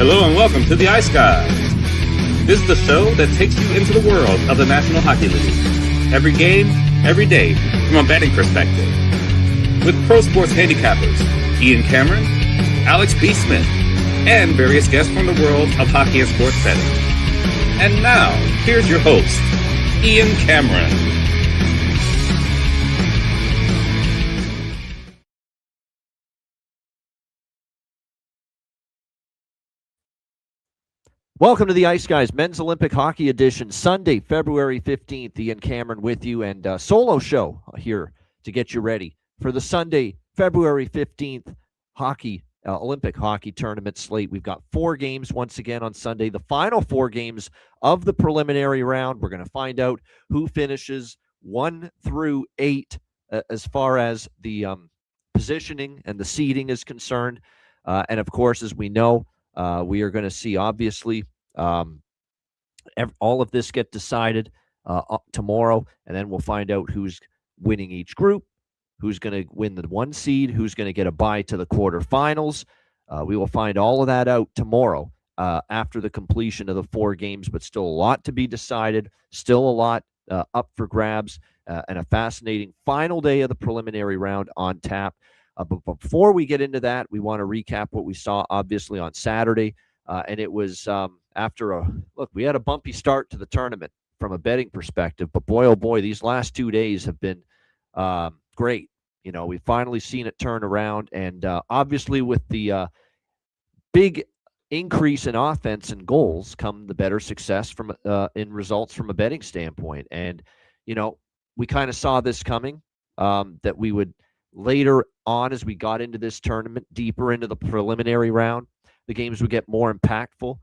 Hello and welcome to the Ice Guys. This is the show that takes you into the world of the National Hockey League. Every game, every day, from a betting perspective. With pro sports handicappers, Ian Cameron, Alex B. Smith, and various guests from the world of hockey and sports betting. And now, here's your host, Ian Cameron. Welcome to the Ice Guys Men's Olympic Hockey Edition, Sunday, February 15th. Ian Cameron with you, and solo show here to get you ready for the Sunday, February 15th Olympic Hockey Tournament slate. We've got 4 games once again on Sunday, the final 4 games of the preliminary round. We're going to find out who finishes 1 through 8 as far as the positioning and the seeding is concerned. And of course, as we know, we are going to see, obviously, all of this get decided tomorrow, and then we'll find out who's winning each group, who's going to win the 1 seed, who's going to get a bye to the quarterfinals. We will find all of that out tomorrow after the completion of the 4 games, but still a lot to be decided, still a lot up for grabs, and a fascinating final day of the preliminary round on tap. But before we get into that, we want to recap what we saw, obviously, on Saturday. And it was we had a bumpy start to the tournament from a betting perspective. But boy, oh boy, these last 2 days have been great. You know, we've finally seen it turn around. And obviously, with the big increase in offense and goals come the better success from in results from a betting standpoint. And, you know, we kind of saw this coming, that we would later on, as we got into this tournament, deeper into the preliminary round, the games would get more impactful,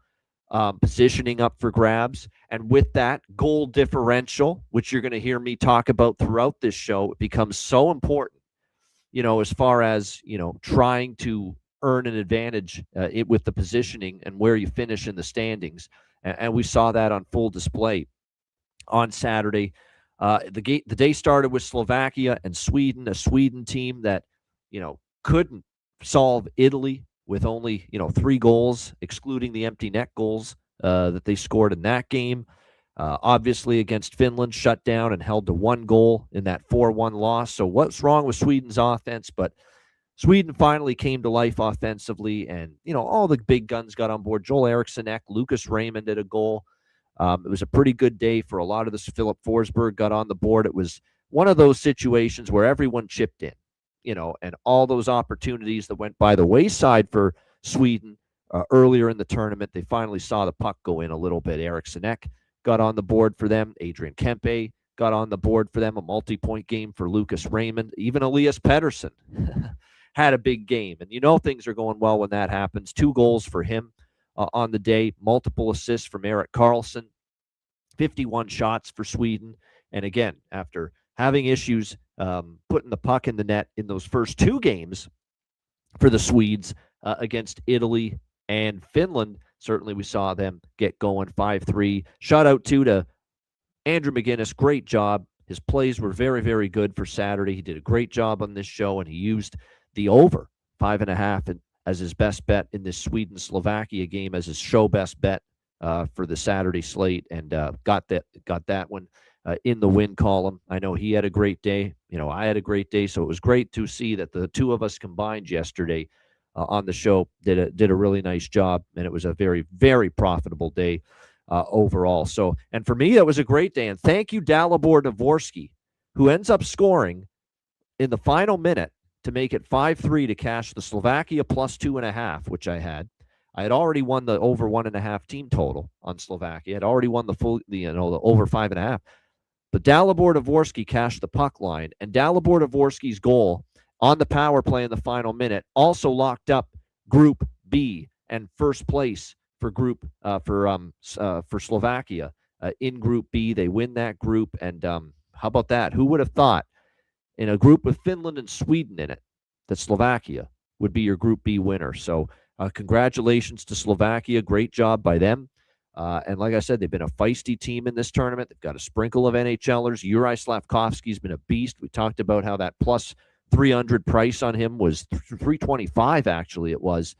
positioning up for grabs. And with that, goal differential, which you're going to hear me talk about throughout this show, it becomes so important, you know, as far as, you know, trying to earn an advantage with the positioning and where you finish in the standings. And we saw that on full display on Saturday. The day started with Slovakia and Sweden, a Sweden team that, you know, couldn't solve Italy with only, 3 goals, excluding the empty net goals that they scored in that game. Obviously, against Finland, shut down and held to 1 goal in that 4-1 loss. So what's wrong with Sweden's offense? But Sweden finally came to life offensively, and, you know, all the big guns got on board. Joel Eriksson, Lucas Raymond did a goal. It was a pretty good day for a lot of this. Philip Forsberg got on the board. It was one of those situations where everyone chipped in, you know, and all those opportunities that went by the wayside for Sweden earlier in the tournament, they finally saw the puck go in a little bit. Eriksson got on the board for them. Adrian Kempe got on the board for them, a multi-point game for Lucas Raymond. Even Elias Pettersson had a big game. And you know things are going well when that happens. 2 goals for him on the day, multiple assists from Erik Karlsson, 51 shots for Sweden. And again, after having issues putting the puck in the net in those first 2 games for the Swedes against Italy and Finland, certainly we saw them get going 5-3. Shout out to Andrew McGinnis. Great job. His plays were very, very good for Saturday. He did a great job on this show, and he used the over 5.5 as his best bet in this Sweden-Slovakia game as his show best bet for the Saturday slate, and got that one in the win column. I know he had a great day. You know, I had a great day, so it was great to see that the 2 of us combined yesterday on the show did a really nice job, and it was a very, very profitable day overall. So, and for me, that was a great day, and thank you, Dalibor Dvorsky, who ends up scoring in the final minute to make it 5-3 to cash the Slovakia plus 2.5, which I had. I had already won the over 1.5 team total on Slovakia. I had already won the over 5.5. But Dalibor Dvorsky cashed the puck line, and Dalibor Dvorsky's goal on the power play in the final minute also locked up Group B and first place for for Slovakia in Group B. They win that group, and how about that? Who would have thought, in a group with Finland and Sweden in it, that Slovakia would be your Group B winner? So congratulations to Slovakia. Great job by them. And like I said, they've been a feisty team in this tournament. They've got a sprinkle of NHLers. Juraj Slavkovsky's been a beast. We talked about how that plus 300 price on him was 325, actually it was,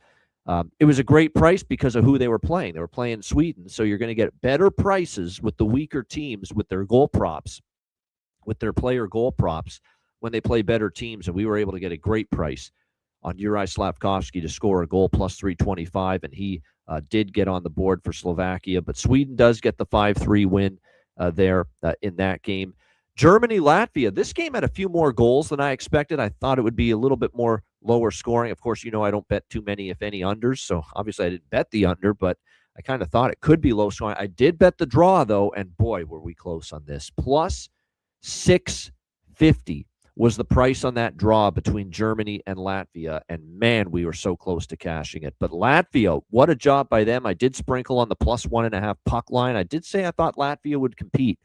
It was a great price because of who they were playing. They were playing Sweden, so you're going to get better prices with the weaker teams with their goal props, with their player goal props when they play better teams. And we were able to get a great price on Juraj Slafkovsky to score a goal plus 325, and he did get on the board for Slovakia. But Sweden does get the 5-3 win there in that game. Germany, Latvia. This game had a few more goals than I expected. I thought it would be a little bit more lower scoring. Of course, I don't bet too many, if any, unders. So obviously I didn't bet the under, but I kind of thought it could be low scoring. I did bet the draw, though, and boy, were we close on this. Plus 650 was the price on that draw between Germany and Latvia. And man, we were so close to cashing it. But Latvia, what a job by them. I did sprinkle on the plus 1.5 puck line. I did say I thought Latvia would compete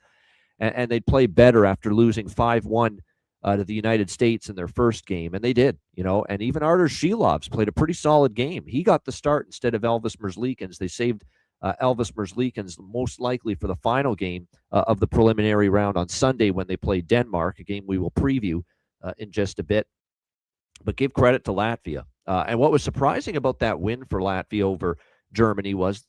and they'd play better after losing 5-1 to the United States in their first game. And they did, and even Artur Shilovs played a pretty solid game. He got the start instead of Elvis Merzlikins. They saved Elvis Merzlikins most likely for the final game of the preliminary round on Sunday when they play Denmark, a game we will preview in just a bit. But give credit to Latvia. And what was surprising about that win for Latvia over Germany was,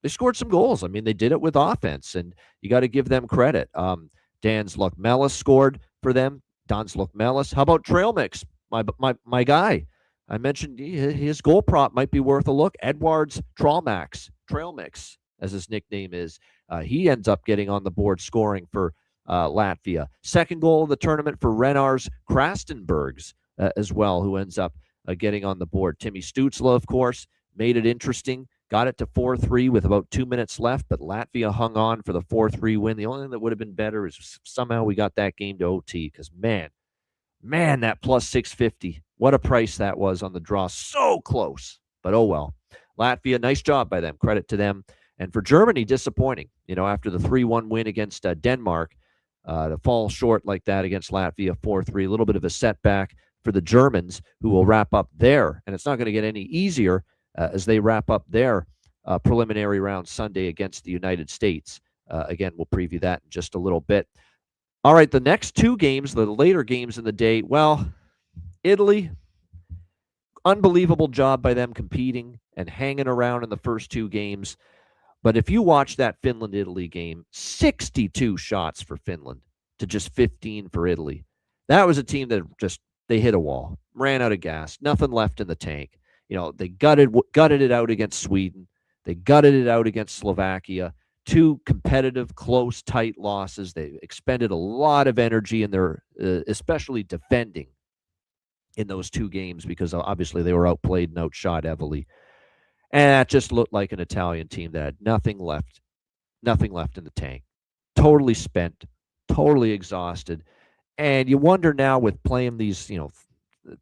they scored some goals. I mean, they did it with offense, and you got to give them credit. Dans Lukmelis scored for them. Dans Lukmelis. How about Trailmix, my guy? I mentioned his goal prop might be worth a look. Edwards Trailmix, as his nickname is. He ends up getting on the board scoring for Latvia. Second goal of the tournament for Renars Krastenbergs as well, who ends up getting on the board. Timmy Stutzla, of course, made it interesting. Got it to 4-3 with about 2 minutes left, but Latvia hung on for the 4-3 win. The only thing that would have been better is somehow we got that game to OT because, man, that plus 650. What a price that was on the draw. So close, but oh well. Latvia, nice job by them. Credit to them. And for Germany, disappointing. After the 3-1 win against Denmark, to fall short like that against Latvia 4-3, a little bit of a setback for the Germans, who will wrap up there. And it's not going to get any easier as they wrap up their preliminary round Sunday against the United States. Again, we'll preview that in just a little bit. All right, the next two games, the later games in the day, well, Italy, unbelievable job by them competing and hanging around in the first two games. But if you watch that Finland-Italy game, 62 shots for Finland to just 15 for Italy. That was a team that they hit a wall, ran out of gas, nothing left in the tank. They gutted it out against Sweden. They gutted it out against Slovakia. Two competitive, close, tight losses. They expended a lot of energy in their, especially defending in those two games because obviously they were outplayed and outshot heavily. And that just looked like an Italian team that had nothing left in the tank. Totally spent, totally exhausted. And you wonder now with playing these,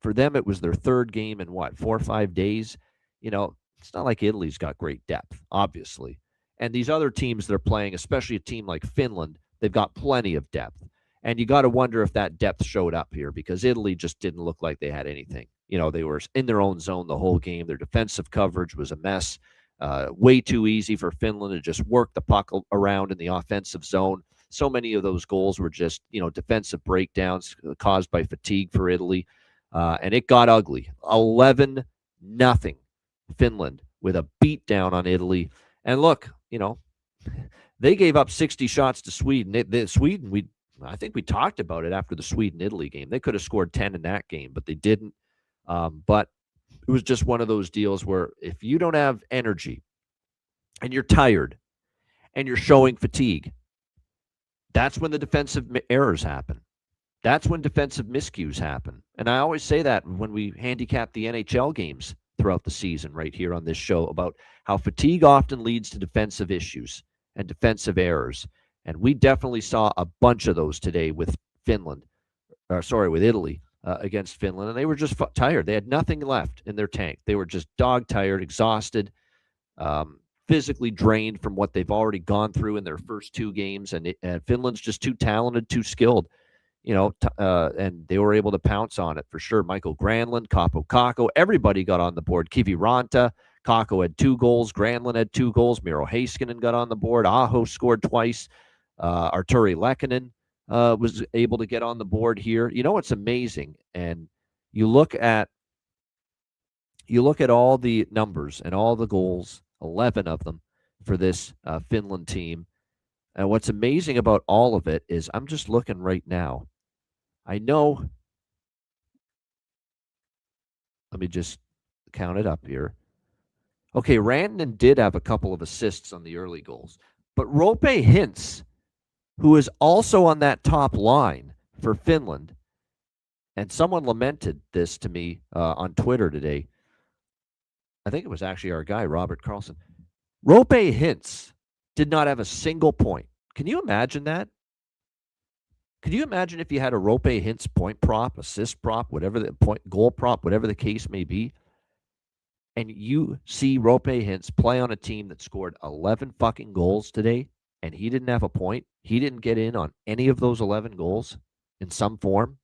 for them it was their third game in 4 or 5 days. It's not like Italy's got great depth, obviously. And these other teams they're playing, especially a team like Finland, they've got plenty of depth. And you got to wonder if that depth showed up here because Italy just didn't look like they had anything. They were in their own zone the whole game. Their defensive coverage was a mess. Way too easy for Finland to just work the puck around in the offensive zone. So many of those goals were just, defensive breakdowns caused by fatigue for Italy. And it got ugly. 11-0 Finland with a beatdown on Italy. And look, they gave up 60 shots to Sweden. Sweden, I think we talked about it after the Sweden-Italy game. They could have scored 10 in that game, but they didn't. But it was just one of those deals where if you don't have energy and you're tired and you're showing fatigue, that's when the defensive errors happen. That's when defensive miscues happen. And I always say that when we handicap the NHL games throughout the season right here on this show about how fatigue often leads to defensive issues and defensive errors. And we definitely saw a bunch of those today with with Italy against Finland. And they were just tired. They had nothing left in their tank. They were just dog-tired, exhausted, physically drained from what they've already gone through in their first two games. And Finland's just too talented, too skilled. And they were able to pounce on it for sure. Michael Granlund, Kaapo Kakko, everybody got on the board. Kiviranta, Kakko had 2 goals. Granlund had 2 goals. Miro Heiskanen got on the board. Aho scored twice. Arturi Lehkonen was able to get on the board here. It's amazing. And you look at You look at all the numbers and all the goals, 11 of them for this Finland team. And what's amazing about all of it is I'm just looking right now. I know, let me just count it up here. Okay, Rantanen did have a couple of assists on the early goals, but Roope Hintz, who is also on that top line for Finland, and someone lamented this to me on Twitter today. I think it was actually our guy, Robert Carlson. Roope Hintz did not have a single point. Can you imagine that? Could you imagine if you had a Roope Hintz point prop, assist prop, whatever the point, goal prop, whatever the case may be, and you see Roope Hintz play on a team that scored 11 fucking goals today, and he didn't have a point? He didn't get in on any of those 11 goals in some form?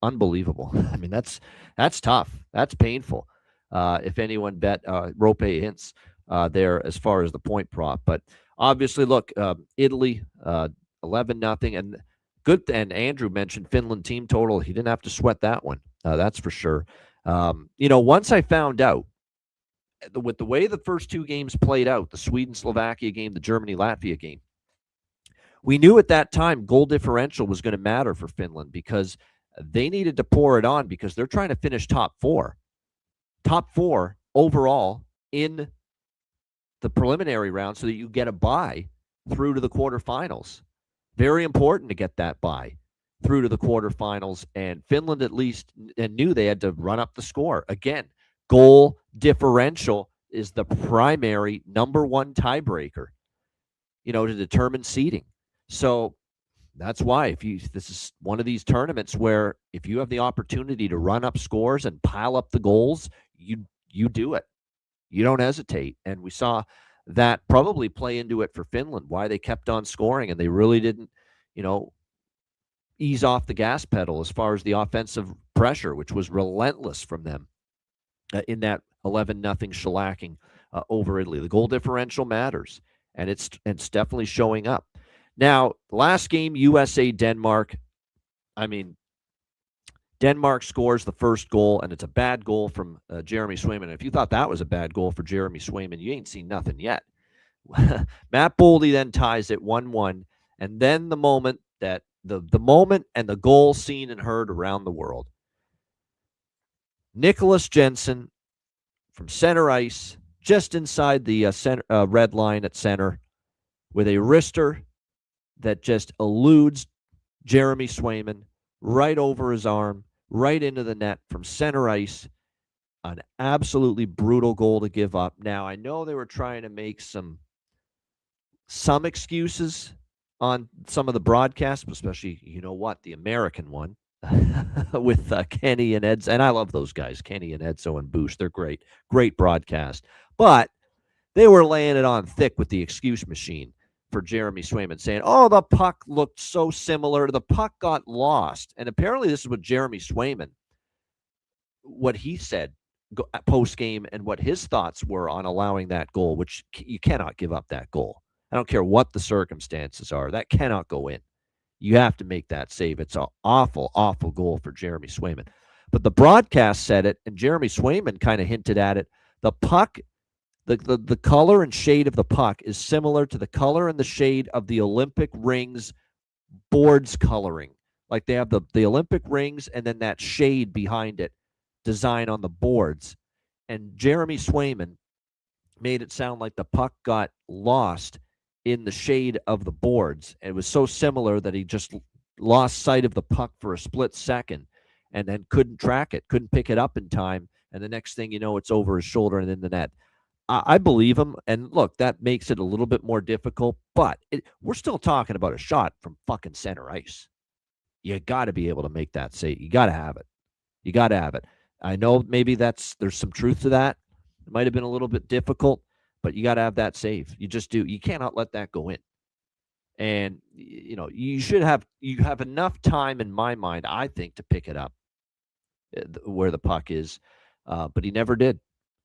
Unbelievable. I mean, that's tough. That's painful. If anyone bet Roope Hintz there as far as the point prop. But obviously, look, Italy, 11-0. And good. And Andrew mentioned Finland team total. He didn't have to sweat that one. That's for sure. Once I found out, with the way the first two games played out, the Sweden-Slovakia game, the Germany-Latvia game, we knew at that time goal differential was going to matter for Finland because they needed to pour it on because they're trying to finish top four overall in the preliminary round so that you get a bye through to the quarterfinals. Very important to get that bye through to the quarterfinals, and Finland at least knew they had to run up the score. Again, goal differential is the primary number one tiebreaker, to determine seeding. So that's why this is one of these tournaments where if you have the opportunity to run up scores and pile up the goals, you do it. You don't hesitate. And we saw that probably play into it for Finland, why they kept on scoring and they really didn't, ease off the gas pedal as far as the offensive pressure, which was relentless from them in that 11-0 shellacking over Italy. The goal differential matters, and it's definitely showing up. Now, last game, USA-Denmark. I mean, Denmark scores the first goal, and it's a bad goal from Jeremy Swayman. If you thought that was a bad goal for Jeremy Swayman, you ain't seen nothing yet. Matt Boldy then ties it 1-1, and then the moment that the moment and the goal seen and heard around the world. Nicholas Jensen from center ice, just inside the red line at center, with a wrister that just eludes Jeremy Swayman right over his arm, right into the net from center ice. An absolutely brutal goal to give up. Now, I know they were trying to make some excuses on some of the broadcasts, especially, the American one with Kenny and Eds. And I love those guys, Kenny and Edzo and Boosh. They're great, great broadcast. But they were laying it on thick with the excuse machine for Jeremy Swayman, saying, oh, the puck looked so similar. The puck got lost. And apparently this is what Jeremy Swayman, what he said post-game and what his thoughts were on allowing that goal, which you cannot give up that goal. I don't care what the circumstances are. That cannot go in. You have to make that save. It's an awful, awful goal for Jeremy Swayman. But the broadcast said it, and Jeremy Swayman kind of hinted at it. The puck, the color and shade of the puck is similar to the color and the shade of the Olympic rings boards coloring. Like they have the Olympic rings and then that shade behind it, design on the boards. And Jeremy Swayman made it sound like the puck got lost in the shade of the boards. It was so similar that he just lost sight of the puck for a split second and then couldn't track it, couldn't pick it up in time. And the next thing you know, it's over his shoulder and in the net. I believe him. And look, that makes it a little bit more difficult, but we're still talking about a shot from fucking center ice. You got to be able to make that save. You got to have it. You got to have it. I know maybe there's some truth to that. It might have been a little bit difficult, but you got to have that save. You just do. You cannot let that go in. And, you have enough time in my mind, I think, to pick it up where the puck is. But he never did.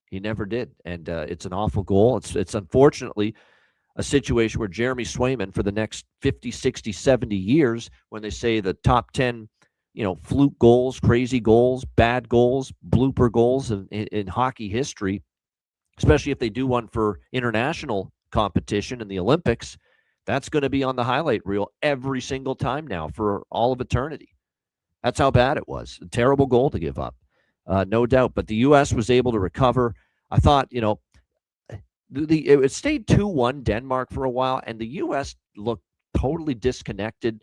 He never did. And it's an awful goal. It's unfortunately a situation where Jeremy Swayman for the next 50, 60, 70 years, when they say the top 10 fluke goals, crazy goals, bad goals, blooper goals in hockey history, especially if they do one for international competition in the Olympics. That's going to be on the highlight reel every single time now for all of eternity. That's how bad it was. A terrible goal to give up, no doubt. But the U.S. was able to recover. I thought, it stayed 2-1 Denmark for a while, and the U.S. looked totally disconnected.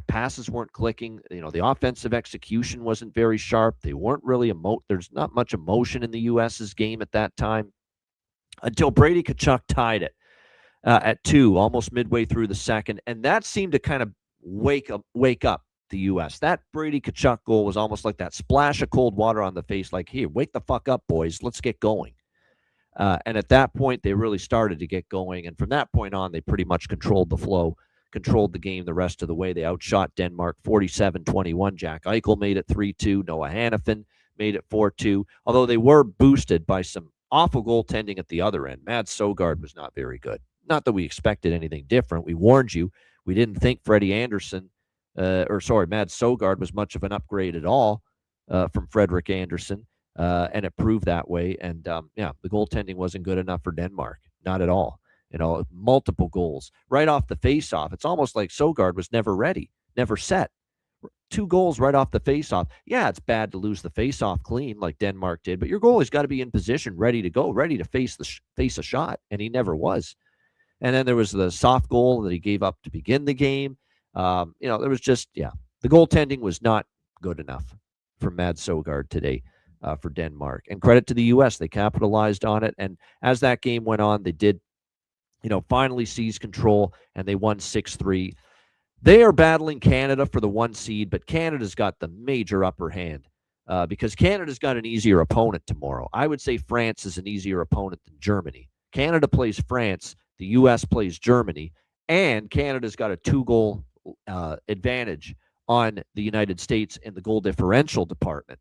Passes weren't clicking. The offensive execution wasn't very sharp. They weren't really there's not much emotion in the U.S.'s game at that time until Brady Tkachuk tied it at 2, almost midway through the second, and that seemed to kind of wake up the U.S. That Brady Tkachuk goal was almost like that splash of cold water on the face, like, here, wake the fuck up, boys. Let's get going. And at that point, they really started to get going, and from that point on, they pretty much controlled the flow, controlled the game the rest of the way. They outshot Denmark 47-21. Jack Eichel made it 3-2. Noah Hannafin made it 4-2, although they were boosted by some awful goaltending at the other end. Mads Søgaard was not very good. Not that we expected anything different. We warned you. We didn't think Mads Søgaard was much of an upgrade at all from Frederik Andersen, and it proved that way. And, the goaltending wasn't good enough for Denmark. Not at all. Multiple goals. Right off the face-off, it's almost like Søgaard was never ready, never set. 2 goals right off the face-off. Yeah, it's bad to lose the face-off clean like Denmark did, but your goalie's got to be in position, ready to go, ready to face a shot, and he never was. And then there was the soft goal that he gave up to begin the game. There was just, the goaltending was not good enough for Mads Søgaard today for Denmark. And credit to the U.S., they capitalized on it. And as that game went on, they did, finally seize control, and they won 6-3. They are battling Canada for the 1 seed, but Canada's got the major upper hand because Canada's got an easier opponent tomorrow. I would say France is an easier opponent than Germany. Canada plays France. The U.S. plays Germany, and Canada's got a 2-goal advantage on the United States in the goal differential department.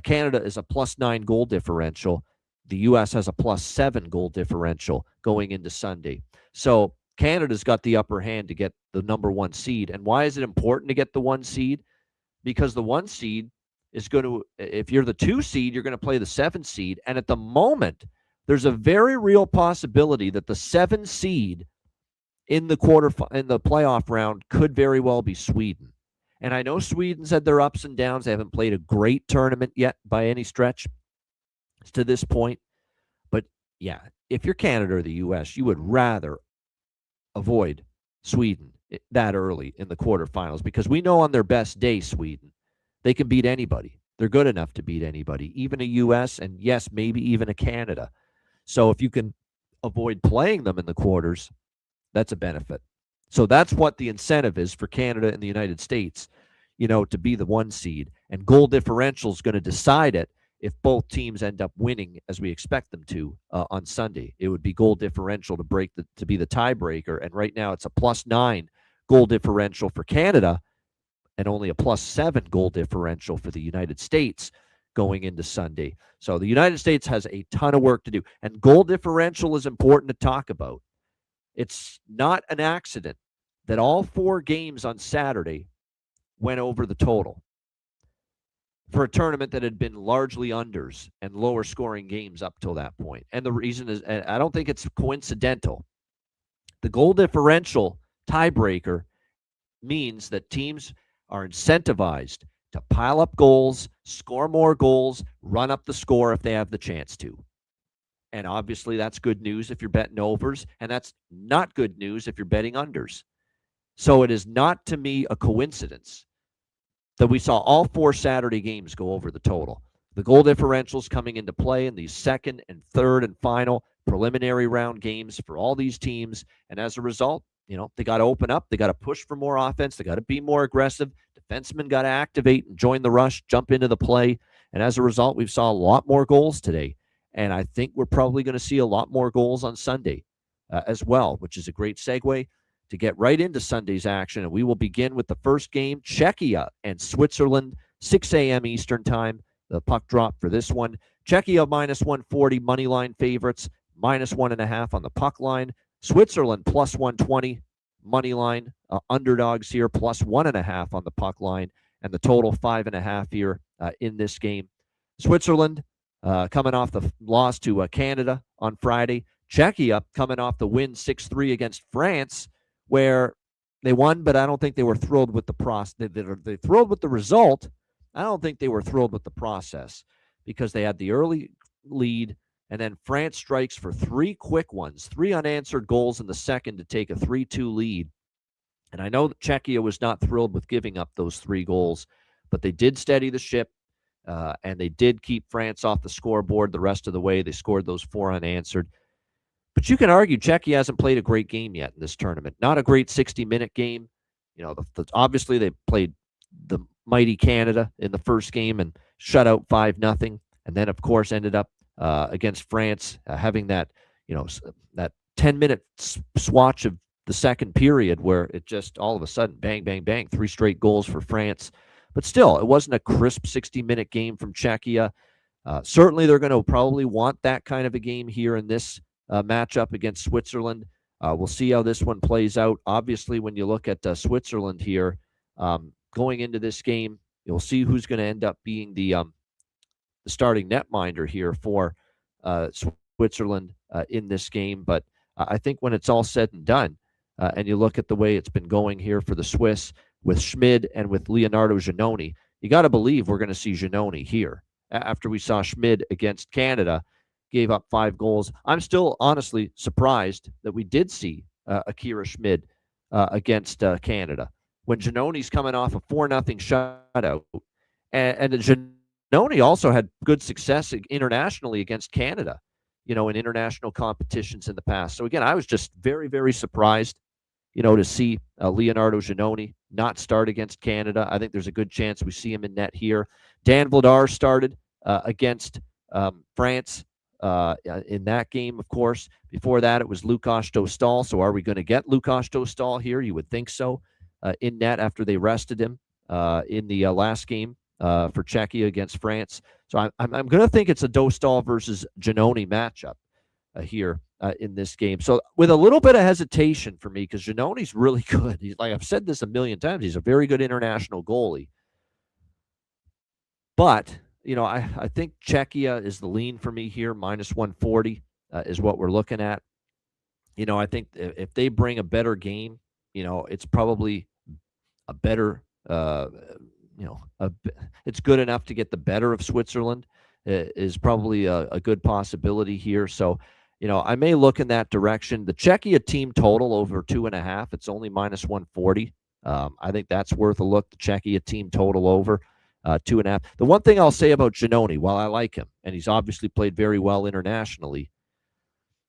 Canada is a +9 goal differential. The U.S. has a +7 goal differential going into Sunday. So Canada's got the upper hand to get the number 1 seed. And why is it important to get the 1 seed? Because the 1 seed is going to, if you're the 2 seed, you're going to play the 7 seed. And at the moment, there's a very real possibility that the 7 seed in the playoff round could very well be Sweden. And I know Sweden's had their ups and downs. They haven't played a great tournament yet by any stretch to this point. But yeah, if you're Canada or the U.S., you would rather avoid Sweden that early in the quarterfinals because we know on their best day, Sweden, they can beat anybody. They're good enough to beat anybody, even a U.S. and yes, maybe even a Canada. So if you can avoid playing them in the quarters, that's a benefit. So that's what the incentive is for Canada and the United States, to be the 1 seed. And goal differential is going to decide it if both teams end up winning as we expect them to on Sunday. It would be goal differential to be the tiebreaker. And right now it's a +9 goal differential for Canada and only a +7 goal differential for the United States going into Sunday. So the United States has a ton of work to do. And goal differential is important to talk about. It's not an accident that all 4 games on Saturday went over the total for a tournament that had been largely unders and lower scoring games up till that point. And the reason is, I don't think it's coincidental. The goal differential tiebreaker means that teams are incentivized to pile up goals, score more goals, run up the score if they have the chance to. And obviously that's good news if you're betting overs, and that's not good news if you're betting unders. So it is not, to me, a coincidence that we saw all 4 Saturday games go over the total. The goal differentials coming into play in these second and third and final preliminary round games for all these teams. And as a result, they got to open up. They got to push for more offense. They got to be more aggressive. Defensemen got to activate and join the rush, jump into the play. And as a result, we've saw a lot more goals today. And I think we're probably going to see a lot more goals on Sunday as well, which is a great segue to get right into Sunday's action. And we will begin with the first game, Czechia and Switzerland, 6 a.m. Eastern time. The puck drop for this one. Czechia -140, money line favorites, -1.5 on the puck line. Switzerland +120, money line. Underdogs here, +1.5 on the puck line. and the total 5.5 here in this game. Switzerland coming off the loss to Canada on Friday. Czechia coming off the win 6-3 against France, where they won, but I don't think they were thrilled with the process. They thrilled with the result. I don't think they were thrilled with the process because they had the early lead, and then France strikes for 3 quick ones, 3 unanswered goals in the second to take a 3-2 lead. And I know that Czechia was not thrilled with giving up those 3 goals, but they did steady the ship, and they did keep France off the scoreboard the rest of the way. They scored those 4 unanswered. But you can argue Czechia hasn't played a great game yet in this tournament. Not a great 60-minute game. Obviously they played the mighty Canada in the first game and shut out 5-0, and then of course ended up against France having that that 10-minute swatch of the second period where it just all of a sudden bang bang bang 3 straight goals for France. But still, it wasn't a crisp 60-minute game from Czechia. Certainly, they're going to probably want that kind of a game here in this matchup against Switzerland. We'll see how this one plays out. Obviously, when you look at Switzerland here, going into this game, you'll see who's going to end up being the starting netminder here for Switzerland in this game. But I think when it's all said and done, and you look at the way it's been going here for the Swiss with Schmid and with Leonardo Giannoni, you got to believe we're going to see Giannoni here. After we saw Schmid against Canada, gave up 5 goals. I'm still honestly surprised that we did see Akira Schmid against Canada when Giannoni's coming off a 4-0 shutout. And Giannoni also had good success internationally against Canada, in international competitions in the past. So again, I was just very, very surprised, to see Leonardo Giannoni not start against Canada. I think there's a good chance we see him in net here. Dan Vladar started against France in that game, of course. Before that, it was Lukáš Dostal. So are we going to get Lukáš Dostal here? You would think so, in net after they rested him in the last game for Czechia against France. So I'm going to think it's a Dostal versus Giannoni matchup here in this game. So with a little bit of hesitation for me, because Giannoni's really good. He's, like I've said this a million times, he's a very good international goalie. But, I think Czechia is the lean for me here. -140 is what we're looking at. I think if they bring a better game, it's probably a better, it's good enough to get the better of Switzerland is probably a good possibility here. So, I may look in that direction. The Czechia team total over 2.5, it's only -140. I think that's worth a look. The Czechia team total over 2.5. The one thing I'll say about Giannoni, while I like him, and he's obviously played very well internationally,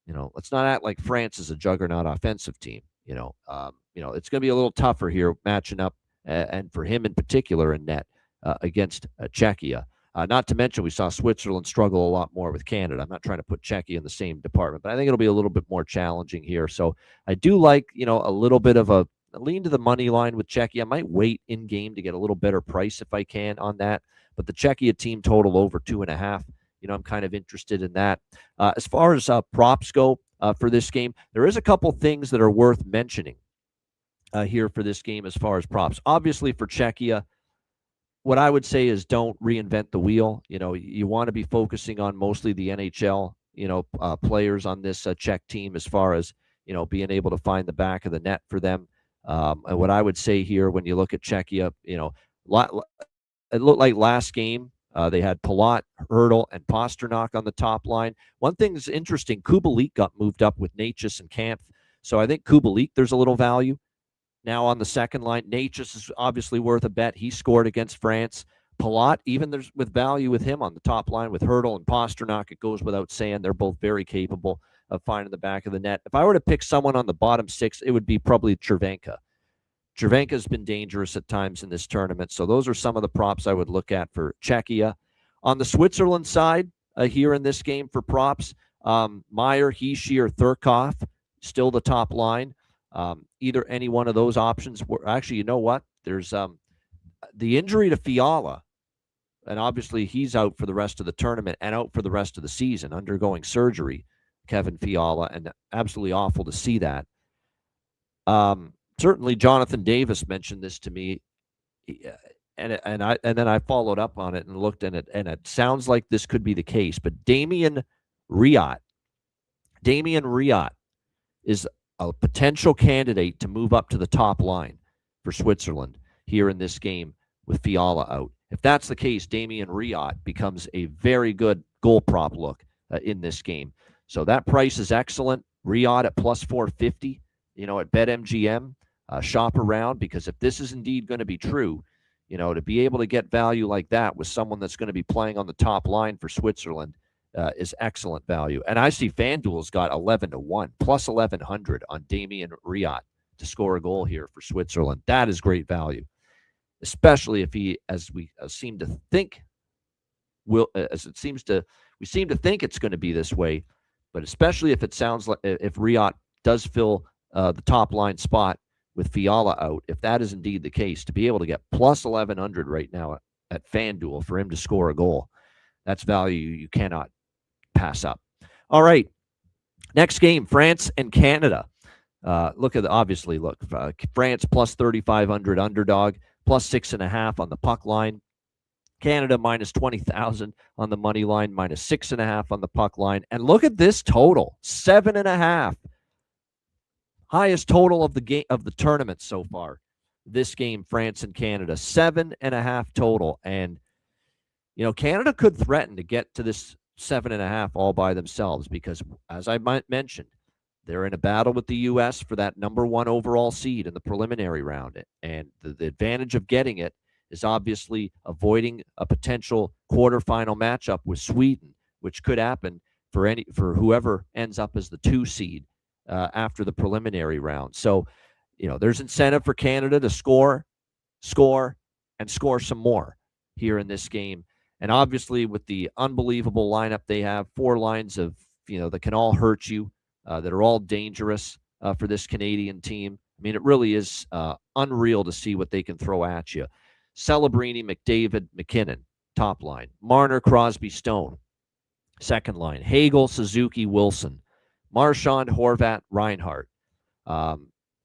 let's not act like France is a juggernaut offensive team. It's going to be a little tougher here matching up, and for him in particular in net against Czechia. Not to mention we saw Switzerland struggle a lot more with Canada. I'm not trying to put Czechia in the same department, but I think it'll be a little bit more challenging here. So I do like, a little bit of a lean to the money line with Czechia. I might wait in game to get a little better price if I can on that. But the Czechia team total over 2.5, I'm kind of interested in that. As far as props go for this game, there is a couple things that are worth mentioning here for this game as far as props. Obviously for Czechia, what I would say is don't reinvent the wheel. You want to be focusing on mostly the NHL, players on this Czech team as far as, being able to find the back of the net for them. And what I would say here, when you look at Czechia, it looked like last game they had Palat, Hurdle, and Pasternak on the top line. One thing that's interesting, Kubalik got moved up with Necas and Kampf. So I think Kubalik, there's a little value now on the second line. Necas is obviously worth a bet. He scored against France. Palat, even there's with value with him on the top line with Hurdle and Pasternak. It goes without saying they're both very capable of finding the back of the net. If I were to pick someone on the bottom 6, it would be probably Cervenka. Cervenka's been dangerous at times in this tournament. So those are some of the props I would look at for Czechia. On the Switzerland side, here in this game for props, Meyer, Hischier, Thurkov, still the top line. Either any one of those options. Actually, you know what? There's the injury to Fiala, and obviously he's out for the rest of the tournament and out for the rest of the season, undergoing surgery, Kevin Fiala, and absolutely awful to see that. Certainly Jonathan Davis mentioned this to me. and then I followed up on it and looked at it, and it sounds like this could be the case. But Damian Riot is a potential candidate to move up to the top line for Switzerland here in this game with Fiala out. If that's the case, Damian Riot becomes a very good goal prop look in this game. So that price is excellent. Riot at plus 450, at BetMGM. Shop around, because if this is indeed going to be true, to be able to get value like that with someone that's going to be playing on the top line for Switzerland is excellent value. And I see FanDuel's got 11-1, plus 1,100 on Damian Riot to score a goal here for Switzerland. That is great value, especially if he, as we seem to think, we seem to think it's going to be this way, but especially if it sounds like if Riot does fill the top line spot with Fiala out, if that is indeed the case, to be able to get plus 1,100 right now at FanDuel for him to score a goal, that's value you cannot pass up. All right, next game, France and Canada. France plus 3,500 underdog, plus 6.5 on the puck line. Canada minus 20,000 on the money line, minus 6.5 on the puck line. And look at this total, 7.5. Highest total of the game of the tournament so far. This game, France and Canada, 7.5 total. And Canada could threaten to get to this 7.5 all by themselves, because, as I mentioned, they're in a battle with the U.S. for that number 1 overall seed in the preliminary round. And the advantage of getting it is obviously avoiding a potential quarterfinal matchup with Sweden, which could happen for whoever ends up as the 2 seed after the preliminary round. So, there's incentive for Canada to score, and score some more here in this game. And obviously, with the unbelievable lineup they have, 4 lines of, that can all hurt you, that are all dangerous for this Canadian team. I mean, it really is unreal to see what they can throw at you. Celebrini, McDavid, McKinnon, top line. Marner, Crosby, Stone, second line. Hagel, Suzuki, Wilson. Marchand, Horvat, Reinhart.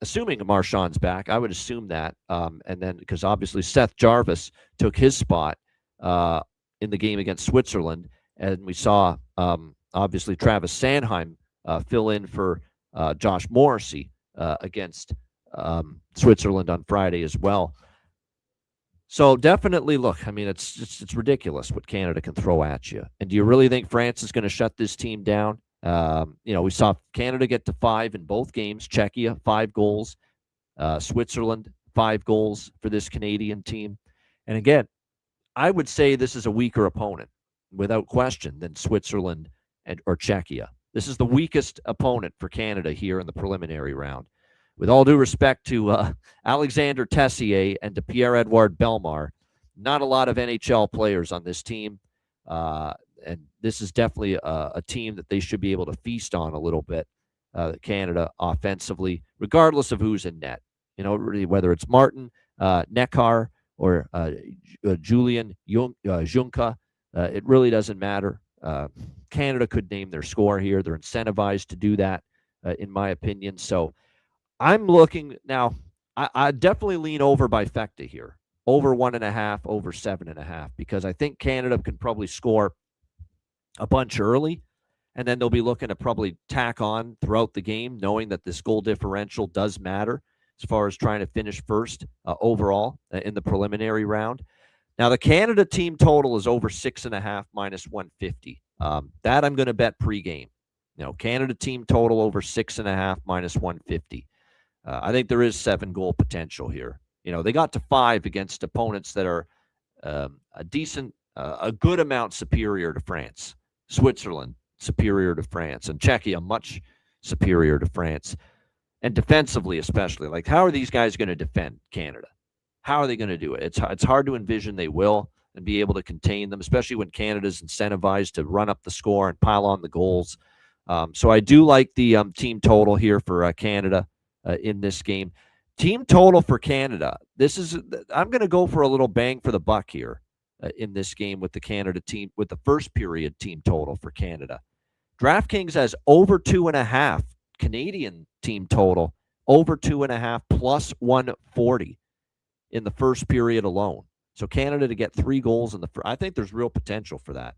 Assuming Marchand's back, I would assume that. And then, because obviously Seth Jarvis took his spot in the game against Switzerland, and we saw obviously Travis Sanheim fill in for Josh Morrissey against Switzerland on Friday as well. So definitely, look, I mean, it's ridiculous what Canada can throw at you. And do you really think France is going to shut this team down? We saw Canada get to 5 in both games. Czechia, 5 goals. Switzerland, 5 goals for this Canadian team. And again, I would say this is a weaker opponent, without question, than Switzerland or Czechia. This is the weakest opponent for Canada here in the preliminary round. With all due respect to Alexander Tessier and to Pierre-Edouard Bellemare, not a lot of NHL players on this team. And this is definitely a team that they should be able to feast on a little bit, Canada, offensively, regardless of who's in net. Really, whether it's Martin, Neckar, or Julian Junka, it really doesn't matter. Canada could name their score here. They're incentivized to do that, in my opinion. So I'm looking now. I definitely lean over by Fecta here, over 1.5, over 7.5, because I think Canada can probably score a bunch early, and then they'll be looking to probably tack on throughout the game, knowing that this goal differential does matter as far as trying to finish first overall in the preliminary round. Now, the Canada team total is over 6.5 minus 150. That I'm going to bet pregame. Canada team total over 6.5 minus 150. I think there is 7 goal potential here. They got to 5 against opponents that are a good amount superior to France. Switzerland superior to France, and Czechia much superior to France. And defensively, especially, like, how are these guys going to defend Canada? How are they going to do it? It's hard to envision they will and be able to contain them, especially when Canada's incentivized to run up the score and pile on the goals. So I do like the team total here for Canada in this game. Team total for Canada. I'm going to go for a little bang for the buck here in this game with the Canada team, with the first period team total for Canada. DraftKings has over 2.5 Canadian team total, over 2.5 plus 140 in the first period alone. So Canada to get 3 goals in the first, I think there's real potential for that.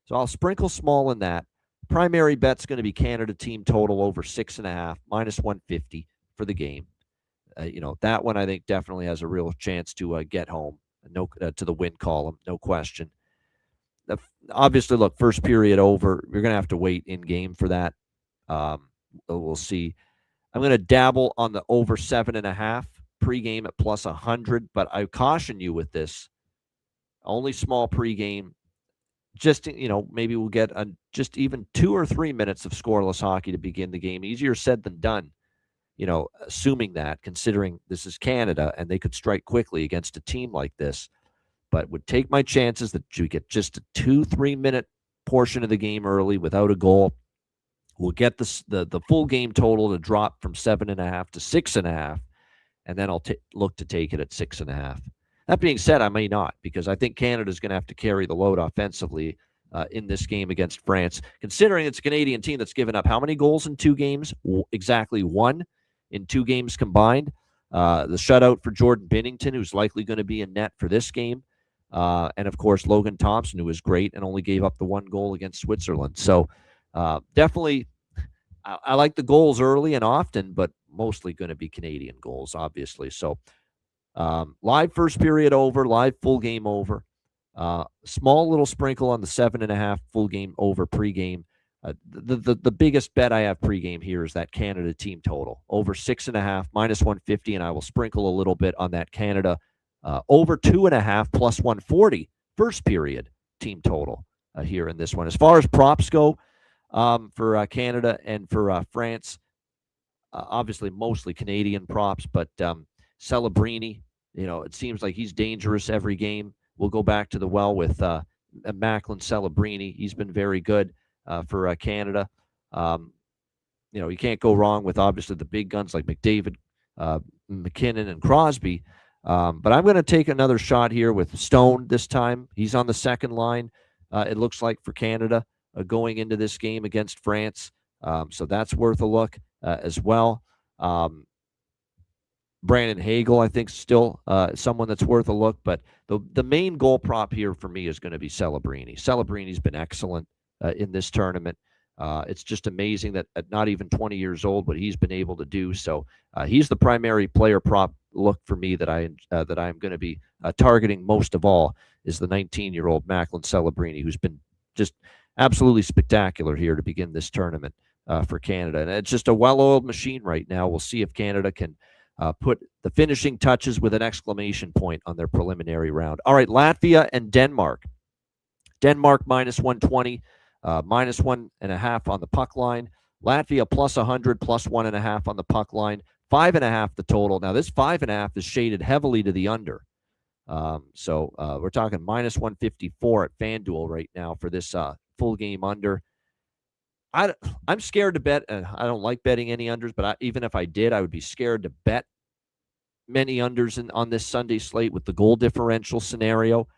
So I'll sprinkle small in that. Primary bet's going to be Canada team total over 6.5, minus 150 for the game. That one I think definitely has a real chance to get home, to the win column, no question. Obviously, look, first period over. You're going to have to wait in game for that. We'll see. I'm going to dabble on the over 7.5 pregame at plus 100, but I caution you with this. Only small pregame. Just, maybe we'll get just even 2 or 3 minutes of scoreless hockey to begin the game. Easier said than done, assuming that, considering this is Canada and they could strike quickly against a team like this. But would take my chances that you get just a 2-3 minute portion of the game early without a goal. We'll get the full game total to drop from 7.5 to 6.5, and then I'll look to take it at 6.5. That being said, I may not, because I think Canada's going to have to carry the load offensively in this game against France, considering it's a Canadian team that's given up how many goals in 2 games? Exactly 1 in 2 games combined. The shutout for Jordan Binnington, who's likely going to be in net for this game. And, of course, Logan Thompson, who was great and only gave up the 1 goal against Switzerland. So definitely I like the goals early and often, but mostly going to be Canadian goals, obviously. So live first period over, live full game over. Small little sprinkle on the 7.5 full game over pregame. The biggest bet I have pregame here is that Canada team total over 6.5 minus 150, and I will sprinkle a little bit on that Canada over 2.5 plus 140 first period team total here in this one. As far as props go for Canada and for France, obviously mostly Canadian props, but Celebrini, it seems like he's dangerous every game. We'll go back to the well with Macklin Celebrini. He's been very good for Canada. You can't go wrong with obviously the big guns like McDavid, McKinnon, and Crosby. But I'm going to take another shot here with Stone this time. He's on the second line, it looks like, for Canada going into this game against France. So that's worth a look as well. Brandon Hagel, I think, still someone that's worth a look. But the main goal prop here for me is going to be Celebrini. Celebrini's been excellent in this tournament. It's just amazing that at not even 20 years old, what he's been able to do. So he's the primary player prop look for me that I'm going to be targeting most of all, is the 19-year-old Macklin Celebrini, who's been just absolutely spectacular here to begin this tournament for Canada. And it's just a well-oiled machine right now. We'll see if Canada can put the finishing touches with an exclamation point on their preliminary round. All right, Latvia and Denmark. Denmark minus 120, minus 1.5 on the puck line. Latvia plus 100, plus 1.5 on the puck line. 5.5 the total. Now, this 5.5 is shaded heavily to the under. So we're talking minus 154 at FanDuel right now for this full game under. I'm scared to bet. I don't like betting any unders, but even if I did, I would be scared to bet many unders on this Sunday slate with the goal differential scenario.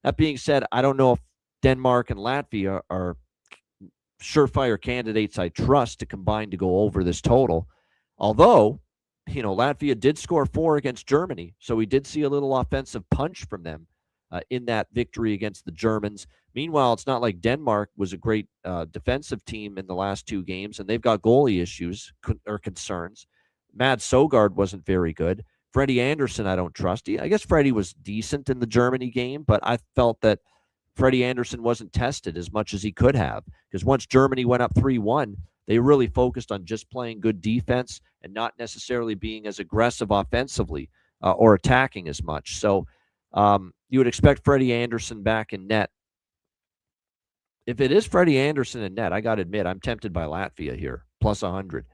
That being said, I don't know if Denmark and Latvia are surefire candidates I trust to combine to go over this total. Although, Latvia did score 4 against Germany, so we did see a little offensive punch from them in that victory against the Germans. Meanwhile, it's not like Denmark was a great defensive team in the last 2 games, and they've got goalie issues or concerns. Mads Søgaard wasn't very good. Freddie Anderson, I don't trust. I guess Freddie was decent in the Germany game, but I felt that Freddie Anderson wasn't tested as much as he could have, because once Germany went up 3-1, they really focused on just playing good defense and not necessarily being as aggressive offensively or attacking as much. So you would expect Freddie Anderson back in net. If it is Freddie Anderson in net, I got to admit, I'm tempted by Latvia here, plus 100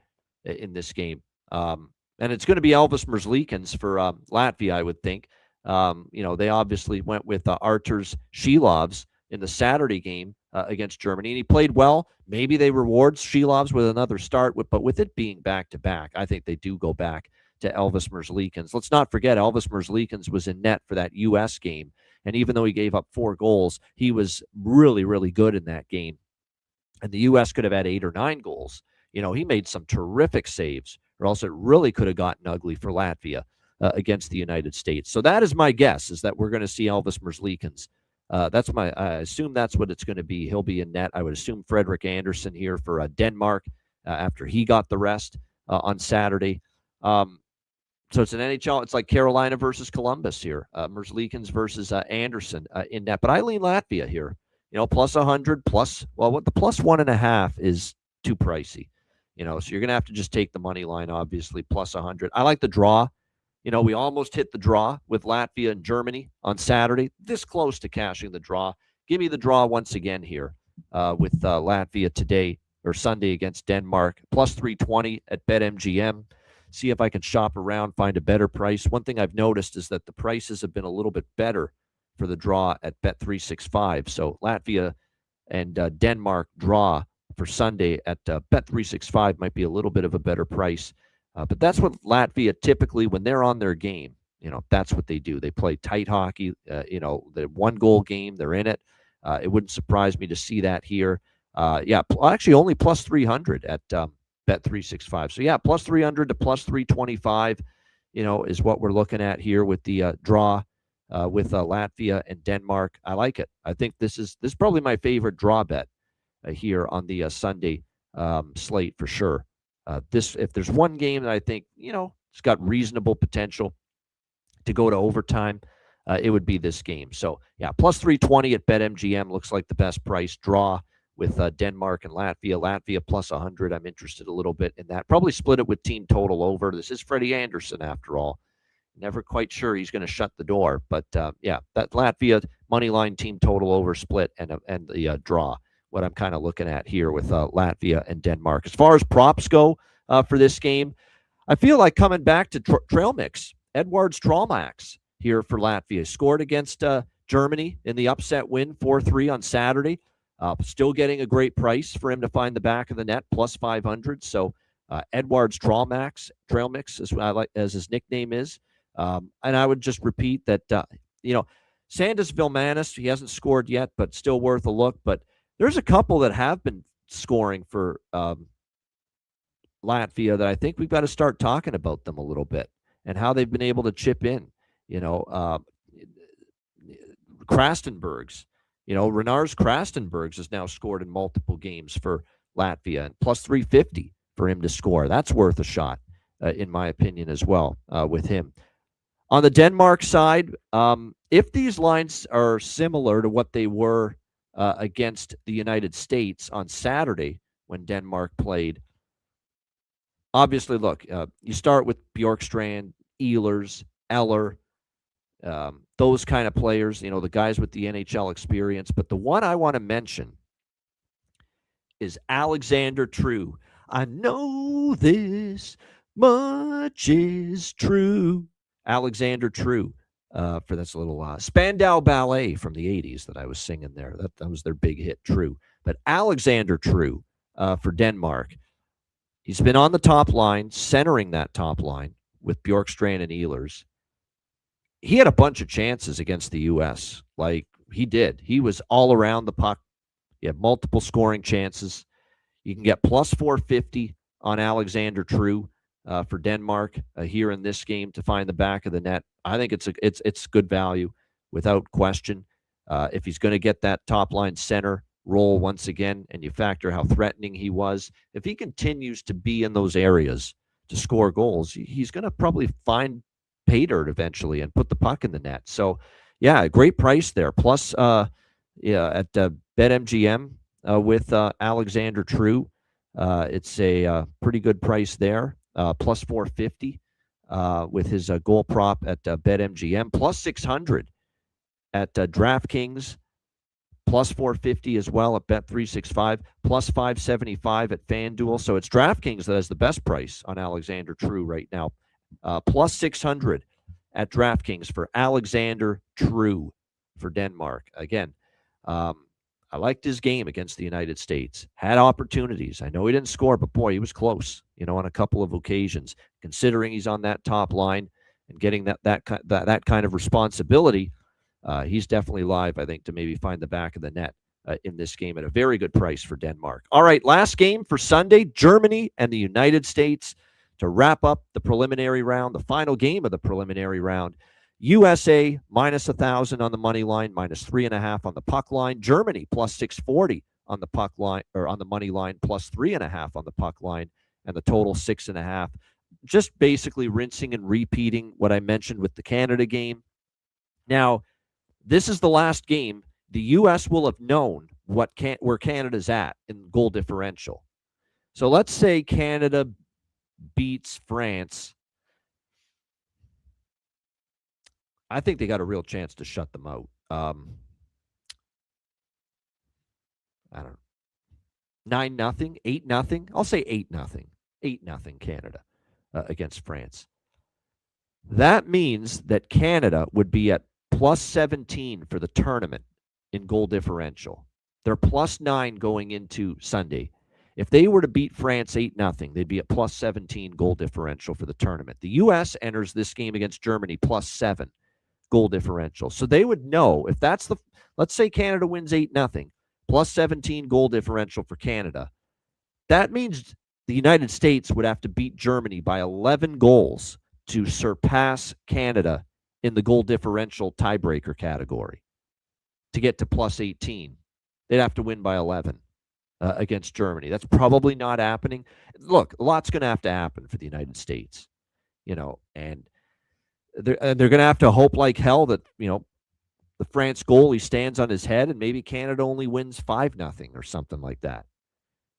in this game. And it's going to be Elvis Merzlikins for Latvia, I would think. They obviously went with Arturs Shilovs in the Saturday game against Germany, and he played well. Maybe they reward Shilovs with another start, but with it being back-to-back, I think they do go back to Elvis Merzlikins. Let's not forget, Elvis Merzlikins was in net for that U.S. game, and even though he gave up 4 goals, he was really, really good in that game. And the U.S. could have had 8 or 9 goals. He made some terrific saves, or else it really could have gotten ugly for Latvia. against the United States. So that is my guess, is that we're going to see Elvis Merzlikins. I assume that's what it's going to be. He'll be in net. I would assume Frederik Andersen here for Denmark after he got the rest on Saturday. So it's an NHL. It's like Carolina versus Columbus here. Merzlikins versus Andersen in net. But I lean Latvia here. Plus 100, what the plus 1.5 is too pricey. So you're going to have to just take the money line, obviously, plus 100. I like the draw. We almost hit the draw with Latvia and Germany on Saturday. This close to cashing the draw. Give me the draw once again here with Latvia today or Sunday against Denmark. Plus 320 at BetMGM. See if I can shop around, find a better price. One thing I've noticed is that the prices have been a little bit better for the draw at Bet365. So Latvia and Denmark draw for Sunday at Bet365 might be a little bit of a better price. But that's what Latvia typically, when they're on their game, that's what they do. They play tight hockey. The one-goal game, they're in it. It wouldn't surprise me to see that here. Actually only plus 300 at Bet365. So, plus 300 to plus 325, is what we're looking at here with the draw with Latvia and Denmark. I like it. I think this is probably my favorite draw bet here on the Sunday slate for sure. If there's one game that I think, it's got reasonable potential to go to overtime, it would be this game. So, plus 320 at BetMGM looks like the best price. Draw with Denmark and Latvia. Latvia plus 100. I'm interested a little bit in that. Probably split it with team total over. This is Freddie Andersen, after all. Never quite sure he's going to shut the door. But, that Latvia money line team total over split and the draw, what I'm kind of looking at here with Latvia and Denmark. As far as props go for this game, I feel like coming back to trail mix. Edwards Traumax here for Latvia. Scored against Germany in the upset win, 4-3 on Saturday. Still getting a great price for him to find the back of the net, plus 500. So Edwards Trail Mix, as his nickname is. And I would just repeat that, Sandis Vilmanis, he hasn't scored yet, but still worth a look. But there's a couple that have been scoring for Latvia that I think we've got to start talking about them a little bit and how they've been able to chip in. Krastenbergs. Renars Krastenbergs has now scored in multiple games for Latvia, and plus 350 for him to score. That's worth a shot, in my opinion, as well, with him. On the Denmark side, if these lines are similar to what they were against the United States on Saturday when Denmark played, obviously, look, you start with Bjorkstrand, Ehlers, Eller, those kind of players, the guys with the NHL experience. But the one I want to mention is Alexander True. I know this much is true. Alexander True. That's a little Spandau Ballet from the 80s that I was singing there. That was their big hit, True. But Alexander True for Denmark. He's been on the top line, centering that top line with Bjorkstrand and Ehlers. He had a bunch of chances against the U.S. Like, he did. He was all around the puck. He had multiple scoring chances. You can get plus 450 on Alexander True for Denmark here in this game to find the back of the net. I think it's good value without question. If he's going to get that top line center role once again, and you factor how threatening he was, if he continues to be in those areas to score goals, he's going to probably find pay dirt eventually and put the puck in the net. So, great price there. Plus, at BetMGM with Alexander True, it's a pretty good price there. Plus 450 with his goal prop at BetMGM. Plus 600 at DraftKings. Plus 450 as well at Bet365. Plus 575 at FanDuel. So it's DraftKings that has the best price on Alexander True right now. Plus 600 at DraftKings for Alexander True for Denmark. Again, I liked his game against the United States. Had opportunities. I know he didn't score, but boy, he was close, on a couple of occasions. Considering he's on that top line and getting that kind of responsibility, he's definitely live, I think, to maybe find the back of the net in this game at a very good price for Denmark. All right, last game for Sunday, Germany and the United States. To wrap up the preliminary round, the final game of the preliminary round, USA minus 1,000 on the money line, minus 3.5 on the puck line. Germany plus 640 on the puck line, or on the money line, plus 3.5 on the puck line, and the total 6.5. Just basically rinsing and repeating what I mentioned with the Canada game. Now, this is the last game. The U.S. will have known where Canada's at in goal differential. So let's say Canada beats France. I think they got a real chance to shut them out. I don't know. 9-0, 8-0. I'll say 8-0. 8-0 Canada against France. That means that Canada would be at plus 17 for the tournament in goal differential. They're plus 9 going into Sunday. If they were to beat France 8-0, they'd be at plus 17 goal differential for the tournament. The U.S. enters this game against Germany plus 7 goal differential. So they would know if that's let's say Canada wins 8-0, plus 17 goal differential for Canada. That means the United States would have to beat Germany by 11 goals to surpass Canada in the goal differential tiebreaker category to get to plus 18. They'd have to win by 11 against Germany. That's probably not happening. Look, a lot's going to have to happen for the United States, and they're going to have to hope like hell that, the France goalie stands on his head and maybe Canada only wins 5-0 or something like that.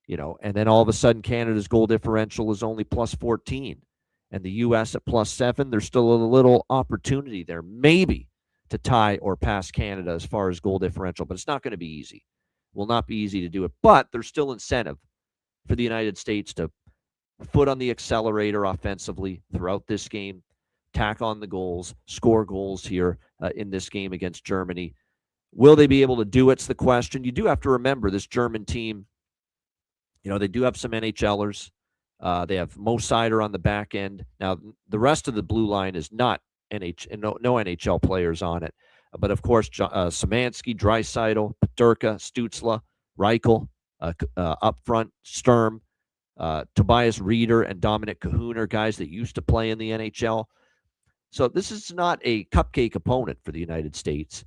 And then all of a sudden Canada's goal differential is only plus 14 and the U.S. at plus 7. There's still a little opportunity there, maybe, to tie or pass Canada as far as goal differential, but it's not going to be easy. It will not be easy to do it, but there's still incentive for the United States to foot on the accelerator offensively throughout this game, tack on the goals, score goals here in this game against Germany. Will they be able to do it's the question. You do have to remember this German team, they do have some NHLers. They have Mo Seider on the back end. Now, the rest of the blue line is not no NHL players on it. But, of course, Szymanski, Draisaitl, Peterka, Stützle, Reichel, up front, Sturm, Tobias Rieder, and Dominic Cahoon are guys that used to play in the NHL. So this is not a cupcake opponent for the United States.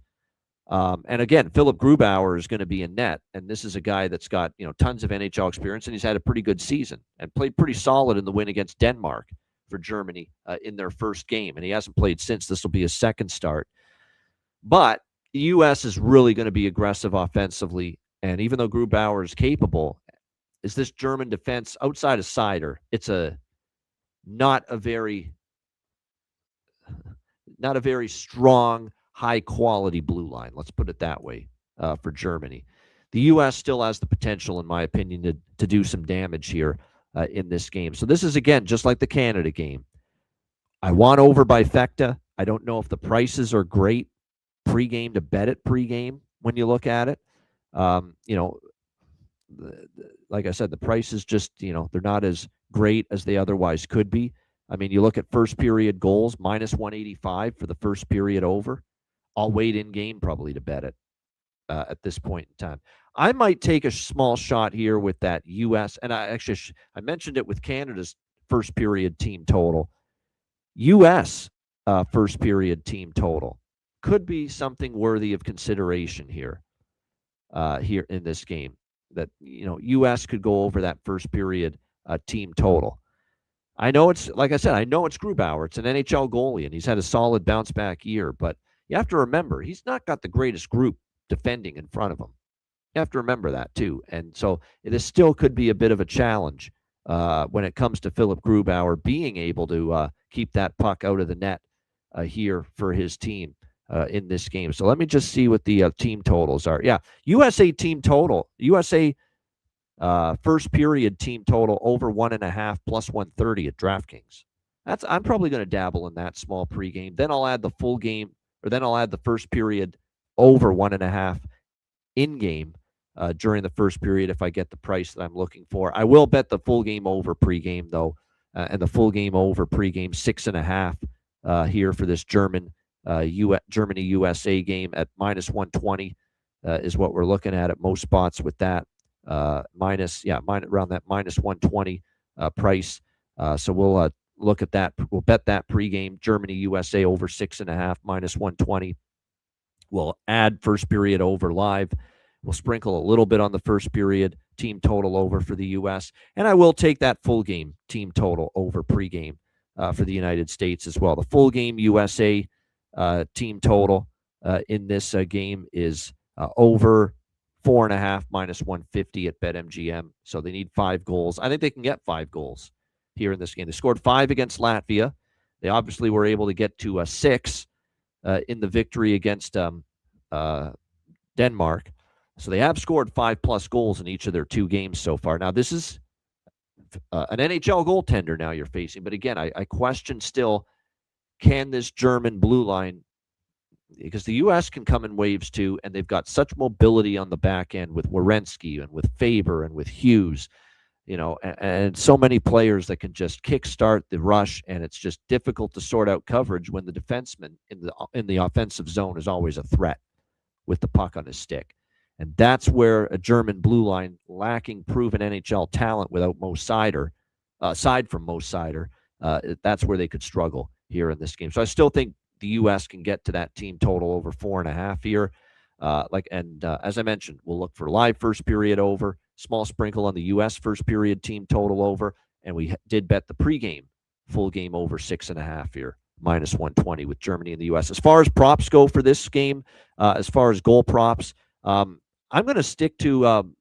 And again, Philip Grubauer is going to be in net, and this is a guy that's got tons of NHL experience, and he's had a pretty good season and played pretty solid in the win against Denmark for Germany in their first game, and he hasn't played since. This will be his second start. But the U.S. is really going to be aggressive offensively, and even though Grubauer is capable, is this German defense outside of Seider? It's not a very strong, high-quality blue line. Let's put it that way for Germany. The U.S. still has the potential, in my opinion, to do some damage here in this game. So this is, again, just like the Canada game. I want over by Fecta. I don't know if the prices are great pregame to bet it pregame when you look at it. Like I said, the prices just, they're not as great as they otherwise could be. I mean, you look at first period goals, minus 185 for the first period over. I'll wait in game probably to bet it at this point in time. I might take a small shot here with that U.S. And I mentioned it with Canada's first period team total. U.S. First period team total could be something worthy of consideration here in this game. That U.S. could go over that first period team total. I know it's, like I said, I know it's Grubauer. It's an NHL goalie, and he's had a solid bounce back year. But you have to remember, he's not got the greatest group defending in front of him. You have to remember that too. And so it still could be a bit of a challenge when it comes to Philip Grubauer being able to keep that puck out of the net here for his team in this game. So let me just see what the team totals are. Yeah, USA team total. USA first period team total over 1.5 plus 130 at DraftKings. I'm probably going to dabble in that small pregame. Then I'll add the full game, or then I'll add the first period over 1.5 in game during the first period if I get the price that I'm looking for. I will bet the full game over pregame though, and the full game over pregame 6.5 here for this Germany USA game at minus 120 is what we're looking at most spots with that. Around that minus 120 price. So we'll look at that. We'll bet that pregame Germany USA over 6.5 minus 120. We'll add first period over live. We'll sprinkle a little bit on the first period team total over for the U.S. And I will take that full game team total over pregame for the United States as well. The full game USA team total in this game is over 4.5 minus 150 at BetMGM. So they need 5 goals. I think they can get 5 goals here in this game. They scored 5 against Latvia. They obviously were able to get to 6 in the victory against Denmark. So they have scored 5+ goals in each of their 2 games so far. Now, this is an NHL goaltender now you're facing. But again, I question still, can this German blue line, because the U.S. can come in waves too, and they've got such mobility on the back end with Werenski and with Faber and with Hughes, and so many players that can just kickstart the rush, and it's just difficult to sort out coverage when the defenseman in the offensive zone is always a threat with the puck on his stick. And that's where a German blue line lacking proven NHL talent without Mo Seider, aside from Mo Seider, that's where they could struggle here in this game. So I still think the U.S. can get to that team total over 4.5 here. As I mentioned, we'll look for live first period over, small sprinkle on the U.S. first period team total over, and we did bet the pregame full game over 6.5 here, minus 120 with Germany and the U.S. As far as props go for this game, as far as goal props, I'm going to stick to,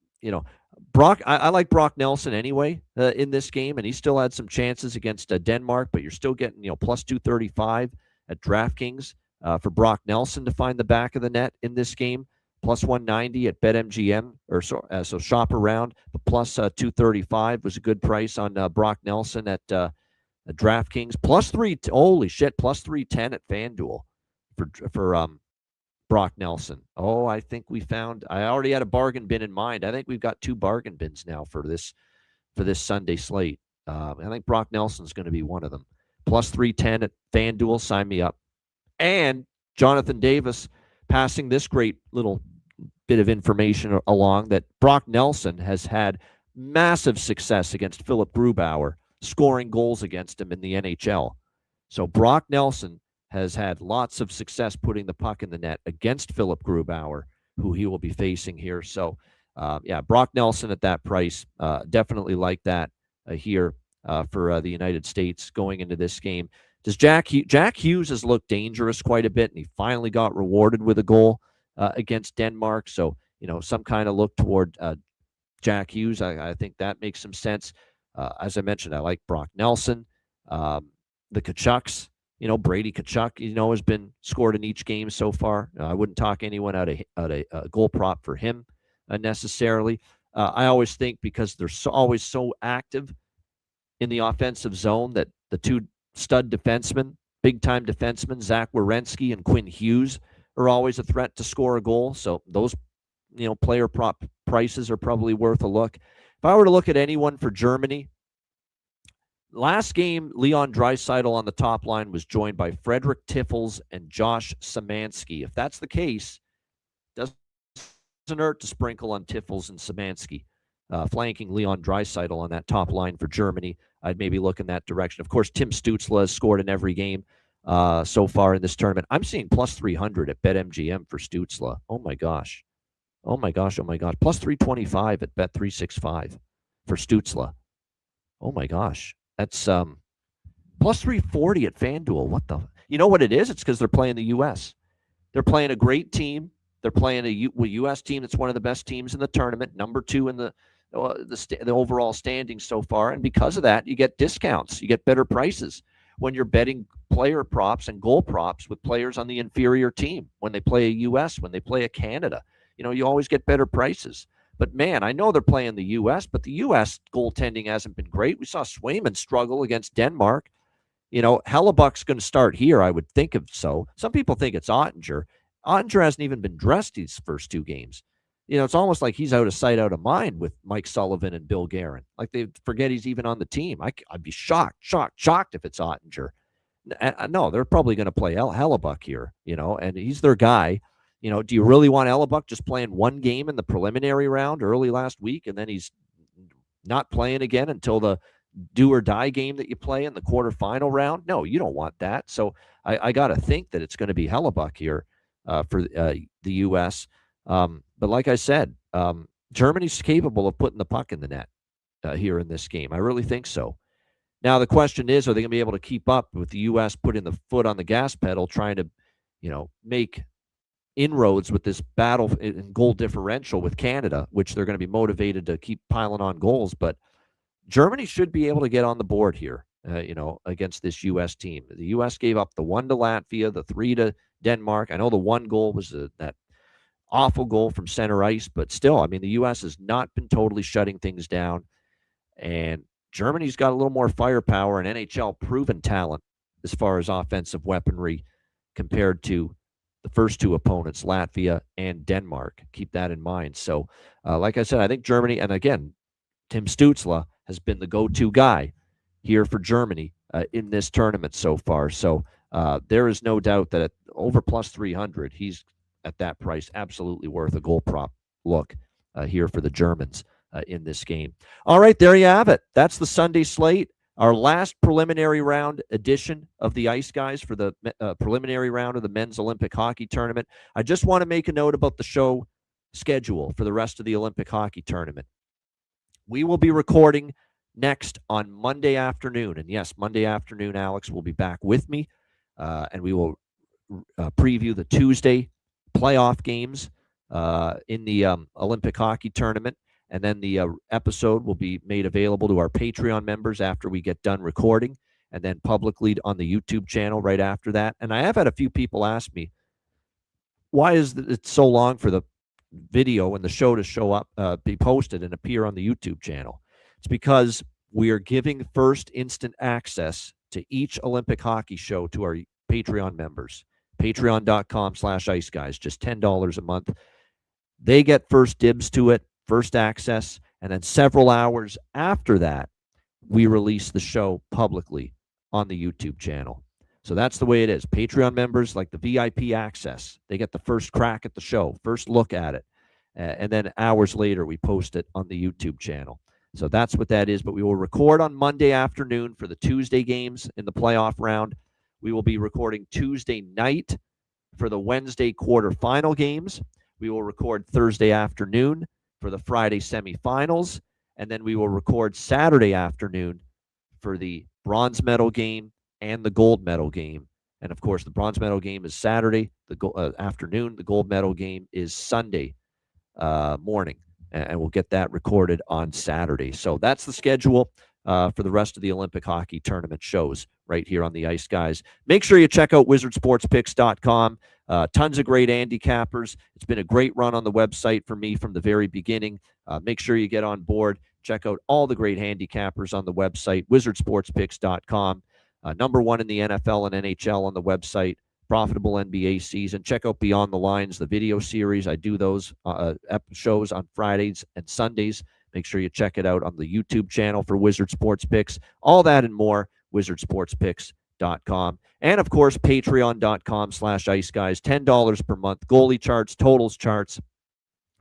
Brock. I like Brock Nelson anyway in this game, and he still had some chances against Denmark, but you're still getting, plus 235 at DraftKings for Brock Nelson to find the back of the net in this game, plus 190 at BetMGM, so shop around. But plus 235 was a good price on Brock Nelson at DraftKings. Plus 310 at FanDuel for Brock Nelson. Oh, I think I already had a bargain bin in mind. I think we've got 2 bargain bins now for this Sunday slate. I think Brock Nelson's going to be one of them. Plus 310 at FanDuel. Sign me up. And Jonathan Davis passing this great little bit of information along that Brock Nelson has had massive success against Philip Grubauer, scoring goals against him in the NHL. So Brock Nelson has had lots of success putting the puck in the net against Philip Grubauer, who he will be facing here. So, Brock Nelson at that price, definitely like that here for the United States going into this game. Does Jack Hughes has looked dangerous quite a bit, and he finally got rewarded with a goal against Denmark. So, some kind of look toward Jack Hughes. I think that makes some sense. As I mentioned, I like Brock Nelson. The Kachucks, Brady Tkachuk, has been scored in each game so far. I wouldn't talk anyone out of a goal prop for him necessarily. I always think because they're always so active in the offensive zone that the 2 stud defensemen, big-time defensemen, Zach Werenski and Quinn Hughes, are always a threat to score a goal. So those, player prop prices are probably worth a look. If I were to look at anyone for Germany, last game, Leon Draisaitl on the top line was joined by Frederick Tiffels and Josh Szymanski. If that's the case, doesn't hurt to sprinkle on Tiffels and Szymanski, flanking Leon Draisaitl on that top line for Germany. I'd maybe look in that direction. Of course, Tim Stützle has scored in every game so far in this tournament. I'm seeing plus 300 at BetMGM for Stützle. Oh my gosh. Plus 325 at Bet365 for Stützle. Oh my gosh. That's plus 340 at FanDuel. What the? You know what it is? It's because they're playing the U.S. They're playing a great team. They're playing a U.S. team that's one of the best teams in the tournament, number 2 in the overall standings so far. And because of that, you get discounts. You get better prices when you're betting player props and goal props with players on the inferior team. When they play a U.S., when they play a Canada, you always get better prices. But, man, I know they're playing the U.S., but the U.S. goaltending hasn't been great. We saw Swayman struggle against Denmark. Hellebuck's going to start here, I would think of so. Some people think it's Ottinger. Ottinger hasn't even been dressed these first 2 games. It's almost like he's out of sight, out of mind with Mike Sullivan and Bill Guerin. Like they forget he's even on the team. I'd be shocked if it's Ottinger. No, they're probably going to play Hellebuck here, and he's their guy. Do you really want Hellebuck just playing 1 game in the preliminary round early last week, and then he's not playing again until the do or die game that you play in the quarterfinal round? No, you don't want that. So I got to think that it's going to be Hellebuck here for the U.S. But like I said, Germany's capable of putting the puck in the net here in this game. I really think so. Now, the question is, are they going to be able to keep up with the U.S. putting the foot on the gas pedal, trying to, make inroads with this battle in goal differential with Canada, which they're going to be motivated to keep piling on goals. But Germany should be able to get on the board here, against this U.S. team. The U.S. gave up the 1 to Latvia, the 3 to Denmark. I know the one goal was that awful goal from center ice, but still, I mean, the U.S. has not been totally shutting things down. And Germany's got a little more firepower and NHL proven talent as far as offensive weaponry compared to the first two opponents, Latvia and Denmark. Keep that in mind. So, like I said, I think Germany, and again, Tim Stützle has been the go-to guy here for Germany in this tournament so far. So there is no doubt that at over plus 300, he's at that price absolutely worth a goal prop look here for the Germans in this game. All right, there you have it. That's the Sunday slate. Our last preliminary round edition of the Ice Guys for the preliminary round of the Men's Olympic Hockey Tournament. I just want to make a note about the show schedule for the rest of the Olympic Hockey Tournament. We will be recording next on Monday afternoon. And yes, Monday afternoon, Alex will be back with me, and we will preview the Tuesday playoff games in the Olympic Hockey Tournament. And then the episode will be made available to our Patreon members after we get done recording, and then publicly on the YouTube channel right after that. And I have had a few people ask me, why is it so long for the video and the show to show up, be posted and appear on the YouTube channel? It's because we are giving first instant access to each Olympic hockey show to our Patreon members. Patreon.com/Ice Guys, just $10 a month. They get first dibs to it, first access, and then several hours after that, we release the show publicly on the YouTube channel. So that's the way it is. Patreon members, like the VIP access, they get the first crack at the show, first look at it, and then hours later, we post it on the YouTube channel. So that's what that is. But we will record on Monday afternoon for the Tuesday games in the playoff round. We will be recording Tuesday night for the Wednesday quarterfinal games. We will record Thursday afternoon for the Friday semifinals, and then we will record Saturday afternoon for the bronze medal game and the gold medal game. And of course, the bronze medal game is Saturday afternoon. The gold medal game is Sunday morning, and we'll get that recorded on Saturday. So that's the schedule for the rest of the Olympic Hockey Tournament shows right here on the Ice Guys. Make sure you check out wizardsportspicks.com. Tons of great handicappers. It's been a great run on the website for me from the very beginning. Make sure you get on board. Check out all the great handicappers on the website, wizardsportspicks.com. Number one in the NFL and NHL on the website. Profitable NBA season. Check out Beyond the Lines, the video series. I do those shows on Fridays and Sundays. Make sure you check it out on the YouTube channel for Wizard Sports Picks. All that and more, wizardsportspicks.com. And, of course, patreon.com/Ice Guys. $10 per month. Goalie charts, totals charts,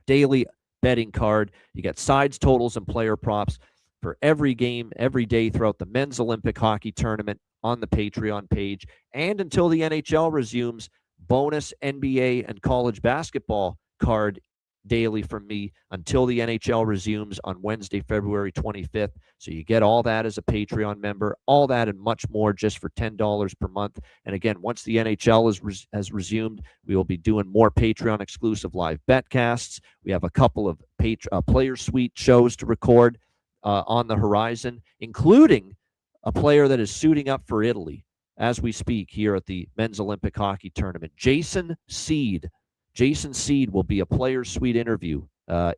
daily betting card. You get sides, totals, and player props for every game, every day throughout the Men's Olympic Hockey Tournament on the Patreon page. And until the NHL resumes, bonus NBA and college basketball card daily from me until the NHL resumes on Wednesday, February 25th. So you get all that as a Patreon member, all that and much more just for $10 per month. And again, once the NHL has resumed, we will be doing more Patreon exclusive live betcasts. We have a couple of player suite shows to record on the horizon, including a player that is suiting up for Italy as we speak here at the Men's Olympic Hockey Tournament. Jason Seed will be a player suite interview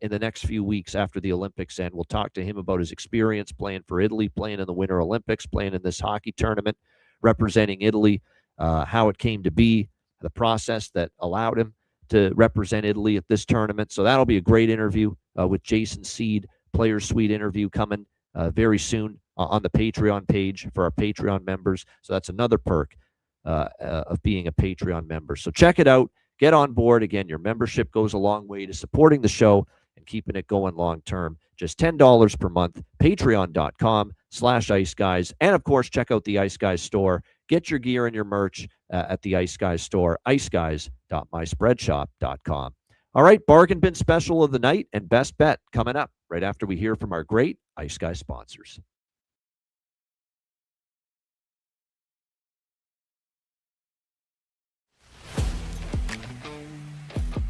in the next few weeks after the Olympics end. We'll talk to him about his experience playing for Italy, playing in the Winter Olympics, playing in this hockey tournament, representing Italy, how it came to be, the process that allowed him to represent Italy at this tournament. So that'll be a great interview with Jason Seed, player suite interview coming very soon on the Patreon page for our Patreon members. So that's another perk of being a Patreon member. So check it out. Get on board. Again, your membership goes a long way to supporting the show and keeping it going long term. Just $10 per month. Patreon.com Facebook.com/Ice Guys. And of course, check out the Ice Guys store. Get your gear and your merch at the Ice Guys store, iceguys.myspreadshop.com. All right, bargain bin special of the night and best bet coming up right after we hear from our great Ice Guys sponsors.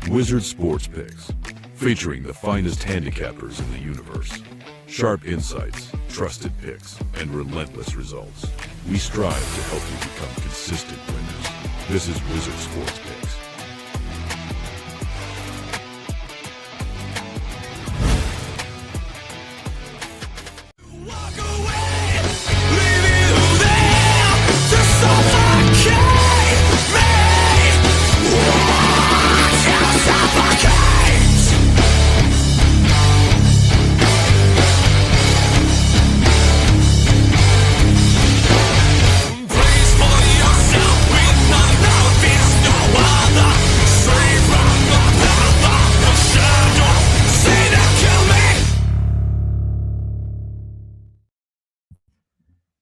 Wizard Sports Picks, featuring the finest handicappers in the universe. Sharp insights, trusted picks, and relentless results. We strive to help you become consistent winners. This is Wizard Sports Picks.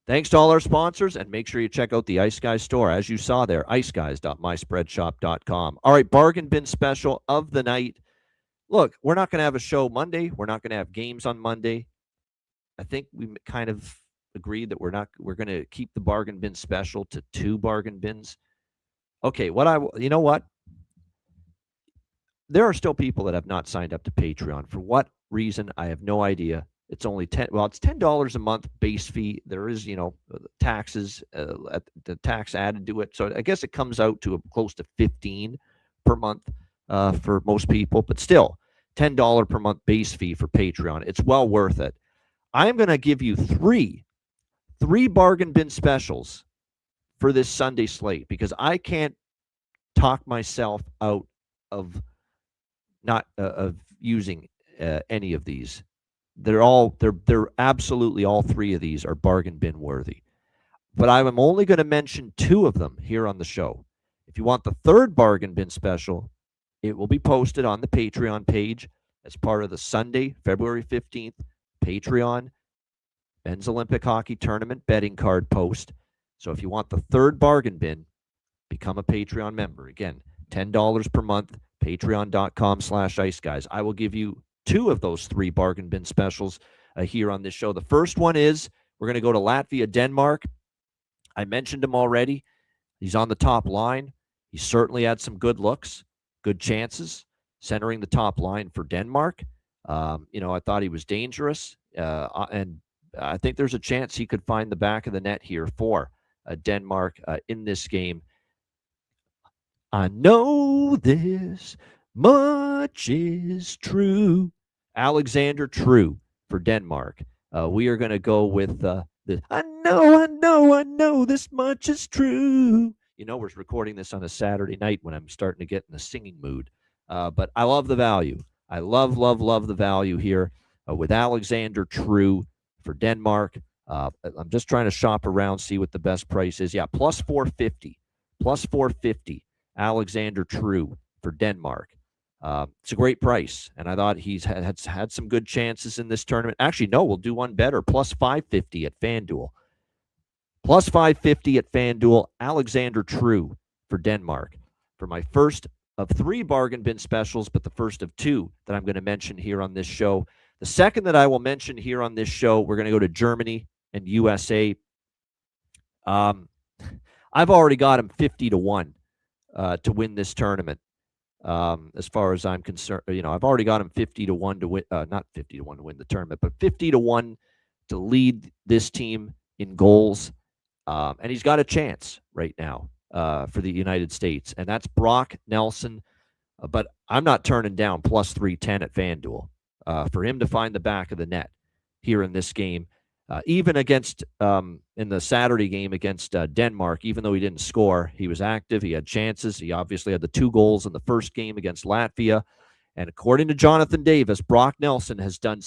Thanks to all our sponsors, and make sure you check out the Ice Guys store, as you saw there, iceguys.myspreadshop.com. All right, bargain bin special of the night. Look, we're not going to have a show Monday. We're not going to have games on Monday. I think we kind of agreed that we're going to keep the bargain bin special to 2 bargain bins. Okay, you know what? There are still people that have not signed up to Patreon. For what reason, I have no idea. It's only it's $10 a month base fee. There is, taxes, the tax added to it. So I guess it comes out to close to $15 per month for most people, but still $10 per month base fee for Patreon. It's well worth it. I'm going to give you three bargain bin specials for this Sunday slate because I can't talk myself out of not of using any of these. They're absolutely all 3 of these are bargain bin worthy. But I'm only going to mention 2 of them here on the show. If you want the 3rd bargain bin special, it will be posted on the Patreon page as part of the Sunday, February 15th Patreon Men's Olympic Hockey Tournament betting card post. So if you want the 3rd bargain bin, become a Patreon member. Again, $10 per month, patreon.com/Ice Guys. I will give you 2 of those 3 bargain bin specials here on this show. The first one is we're going to go to Latvia, Denmark. I mentioned him already. He's on the top line. He certainly had some good looks, good chances, centering the top line for Denmark. I thought he was dangerous, and I think there's a chance he could find the back of the net here for Denmark in this game. I know this much is true. Alexander True for Denmark. We are going to go with the I know this much is true. We're recording this on a Saturday night when I'm starting to get in the singing mood. But I love the value. I love the value here with Alexander True for Denmark. I'm just trying to shop around, see what the best price is. Yeah, plus 450. Alexander True for Denmark. It's a great price, and I thought he's had some good chances in this tournament. Actually, no, we'll do one better. Plus 550 at FanDuel. Plus 550 at FanDuel. Alexander True for Denmark. For my first of 3 bargain bin specials, but the first of 2 that I'm going to mention here on this show. The second that I will mention here on this show, we're going to go to Germany and USA. I've already got him 50-1 to win this tournament. As far as I'm concerned, I've already got him 50-1 to win, not 50-1 to win the tournament, but 50-1 to lead this team in goals. And he's got a chance right now for the United States, and that's Brock Nelson. But I'm not turning down plus 310 at FanDuel for him to find the back of the net here in this game. Even against in the Saturday game against Denmark, even though he didn't score, he was active. He had chances. He obviously had the 2 goals in the first game against Latvia. And according to Jonathan Davis, Brock Nelson has done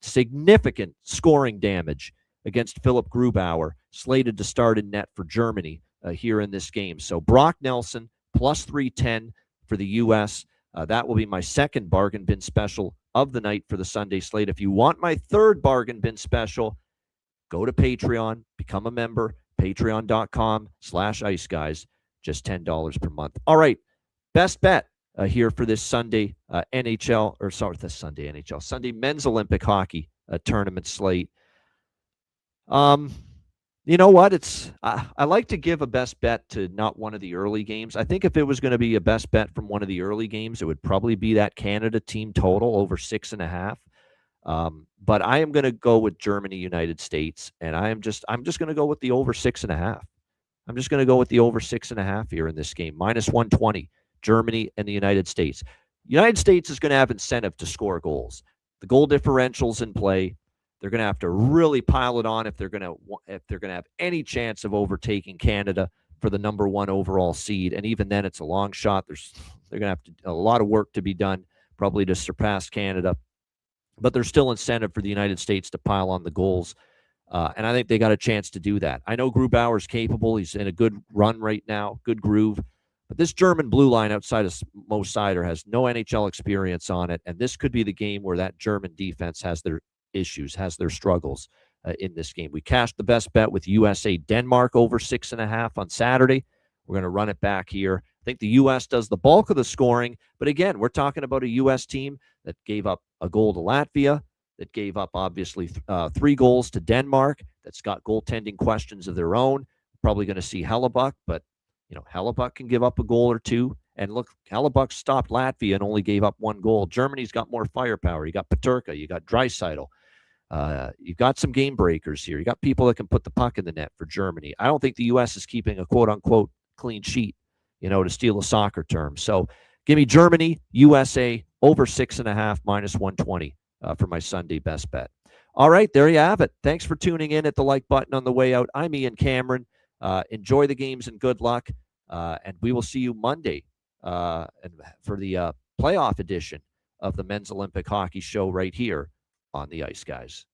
significant scoring damage against Philipp Grubauer, slated to start in net for Germany here in this game. So Brock Nelson, plus 310 for the U.S. That will be my second bargain bin special of the night for the Sunday slate. If you want my third bargain bin special, go to Patreon, become a member, patreon.com/Ice Guys, just $10 per month. All right, best bet here for this Sunday Sunday Men's Olympic Hockey tournament slate. You know what? I like to give a best bet to not one of the early games. I think if it was going to be a best bet from one of the early games, it would probably be that Canada team total over 6.5. But I am going to go with Germany, United States, and I'm just going to go with the over 6.5. I'm just going to go with the over 6.5 here in this game, -120. Germany and the United States. United States is going to have incentive to score goals. The goal differential's in play. They're going to have to really pile it on if they're going to have any chance of overtaking Canada for the number 1 overall seed. And even then, it's a long shot. They're going to have a lot of work to be done, probably to surpass Canada. But there's still incentive for the United States to pile on the goals. And I think they got a chance to do that. I know Grubauer's capable. He's in a good run right now, good groove. But this German blue line outside of Mo Seider has no NHL experience on it. And this could be the game where that German defense has their issues, has their struggles in this game. We cashed the best bet with USA Denmark over 6.5 on Saturday. We're going to run it back here. I think the U.S. does the bulk of the scoring. But again, we're talking about a U.S. team that gave up a goal to Latvia, that gave up, obviously, 3 goals to Denmark, that's got goaltending questions of their own. Probably going to see Hellebuck, but, Hellebuck can give up a goal or two. And look, Hellebuck stopped Latvia and only gave up 1 goal. Germany's got more firepower. You got Peterka, you got Draisaitl. You've got some game breakers here. You got people that can put the puck in the net for Germany. I don't think the U.S. is keeping a quote-unquote clean sheet, to steal a soccer term. So give me Germany, USA, over 6.5, -120 for my Sunday best bet. All right, there you have it. Thanks for tuning in. At the like button on the way out. I'm Ian Cameron. Enjoy the games and good luck. And we will see you Monday for the playoff edition of the Men's Olympic Hockey Show right here on the Ice Guys.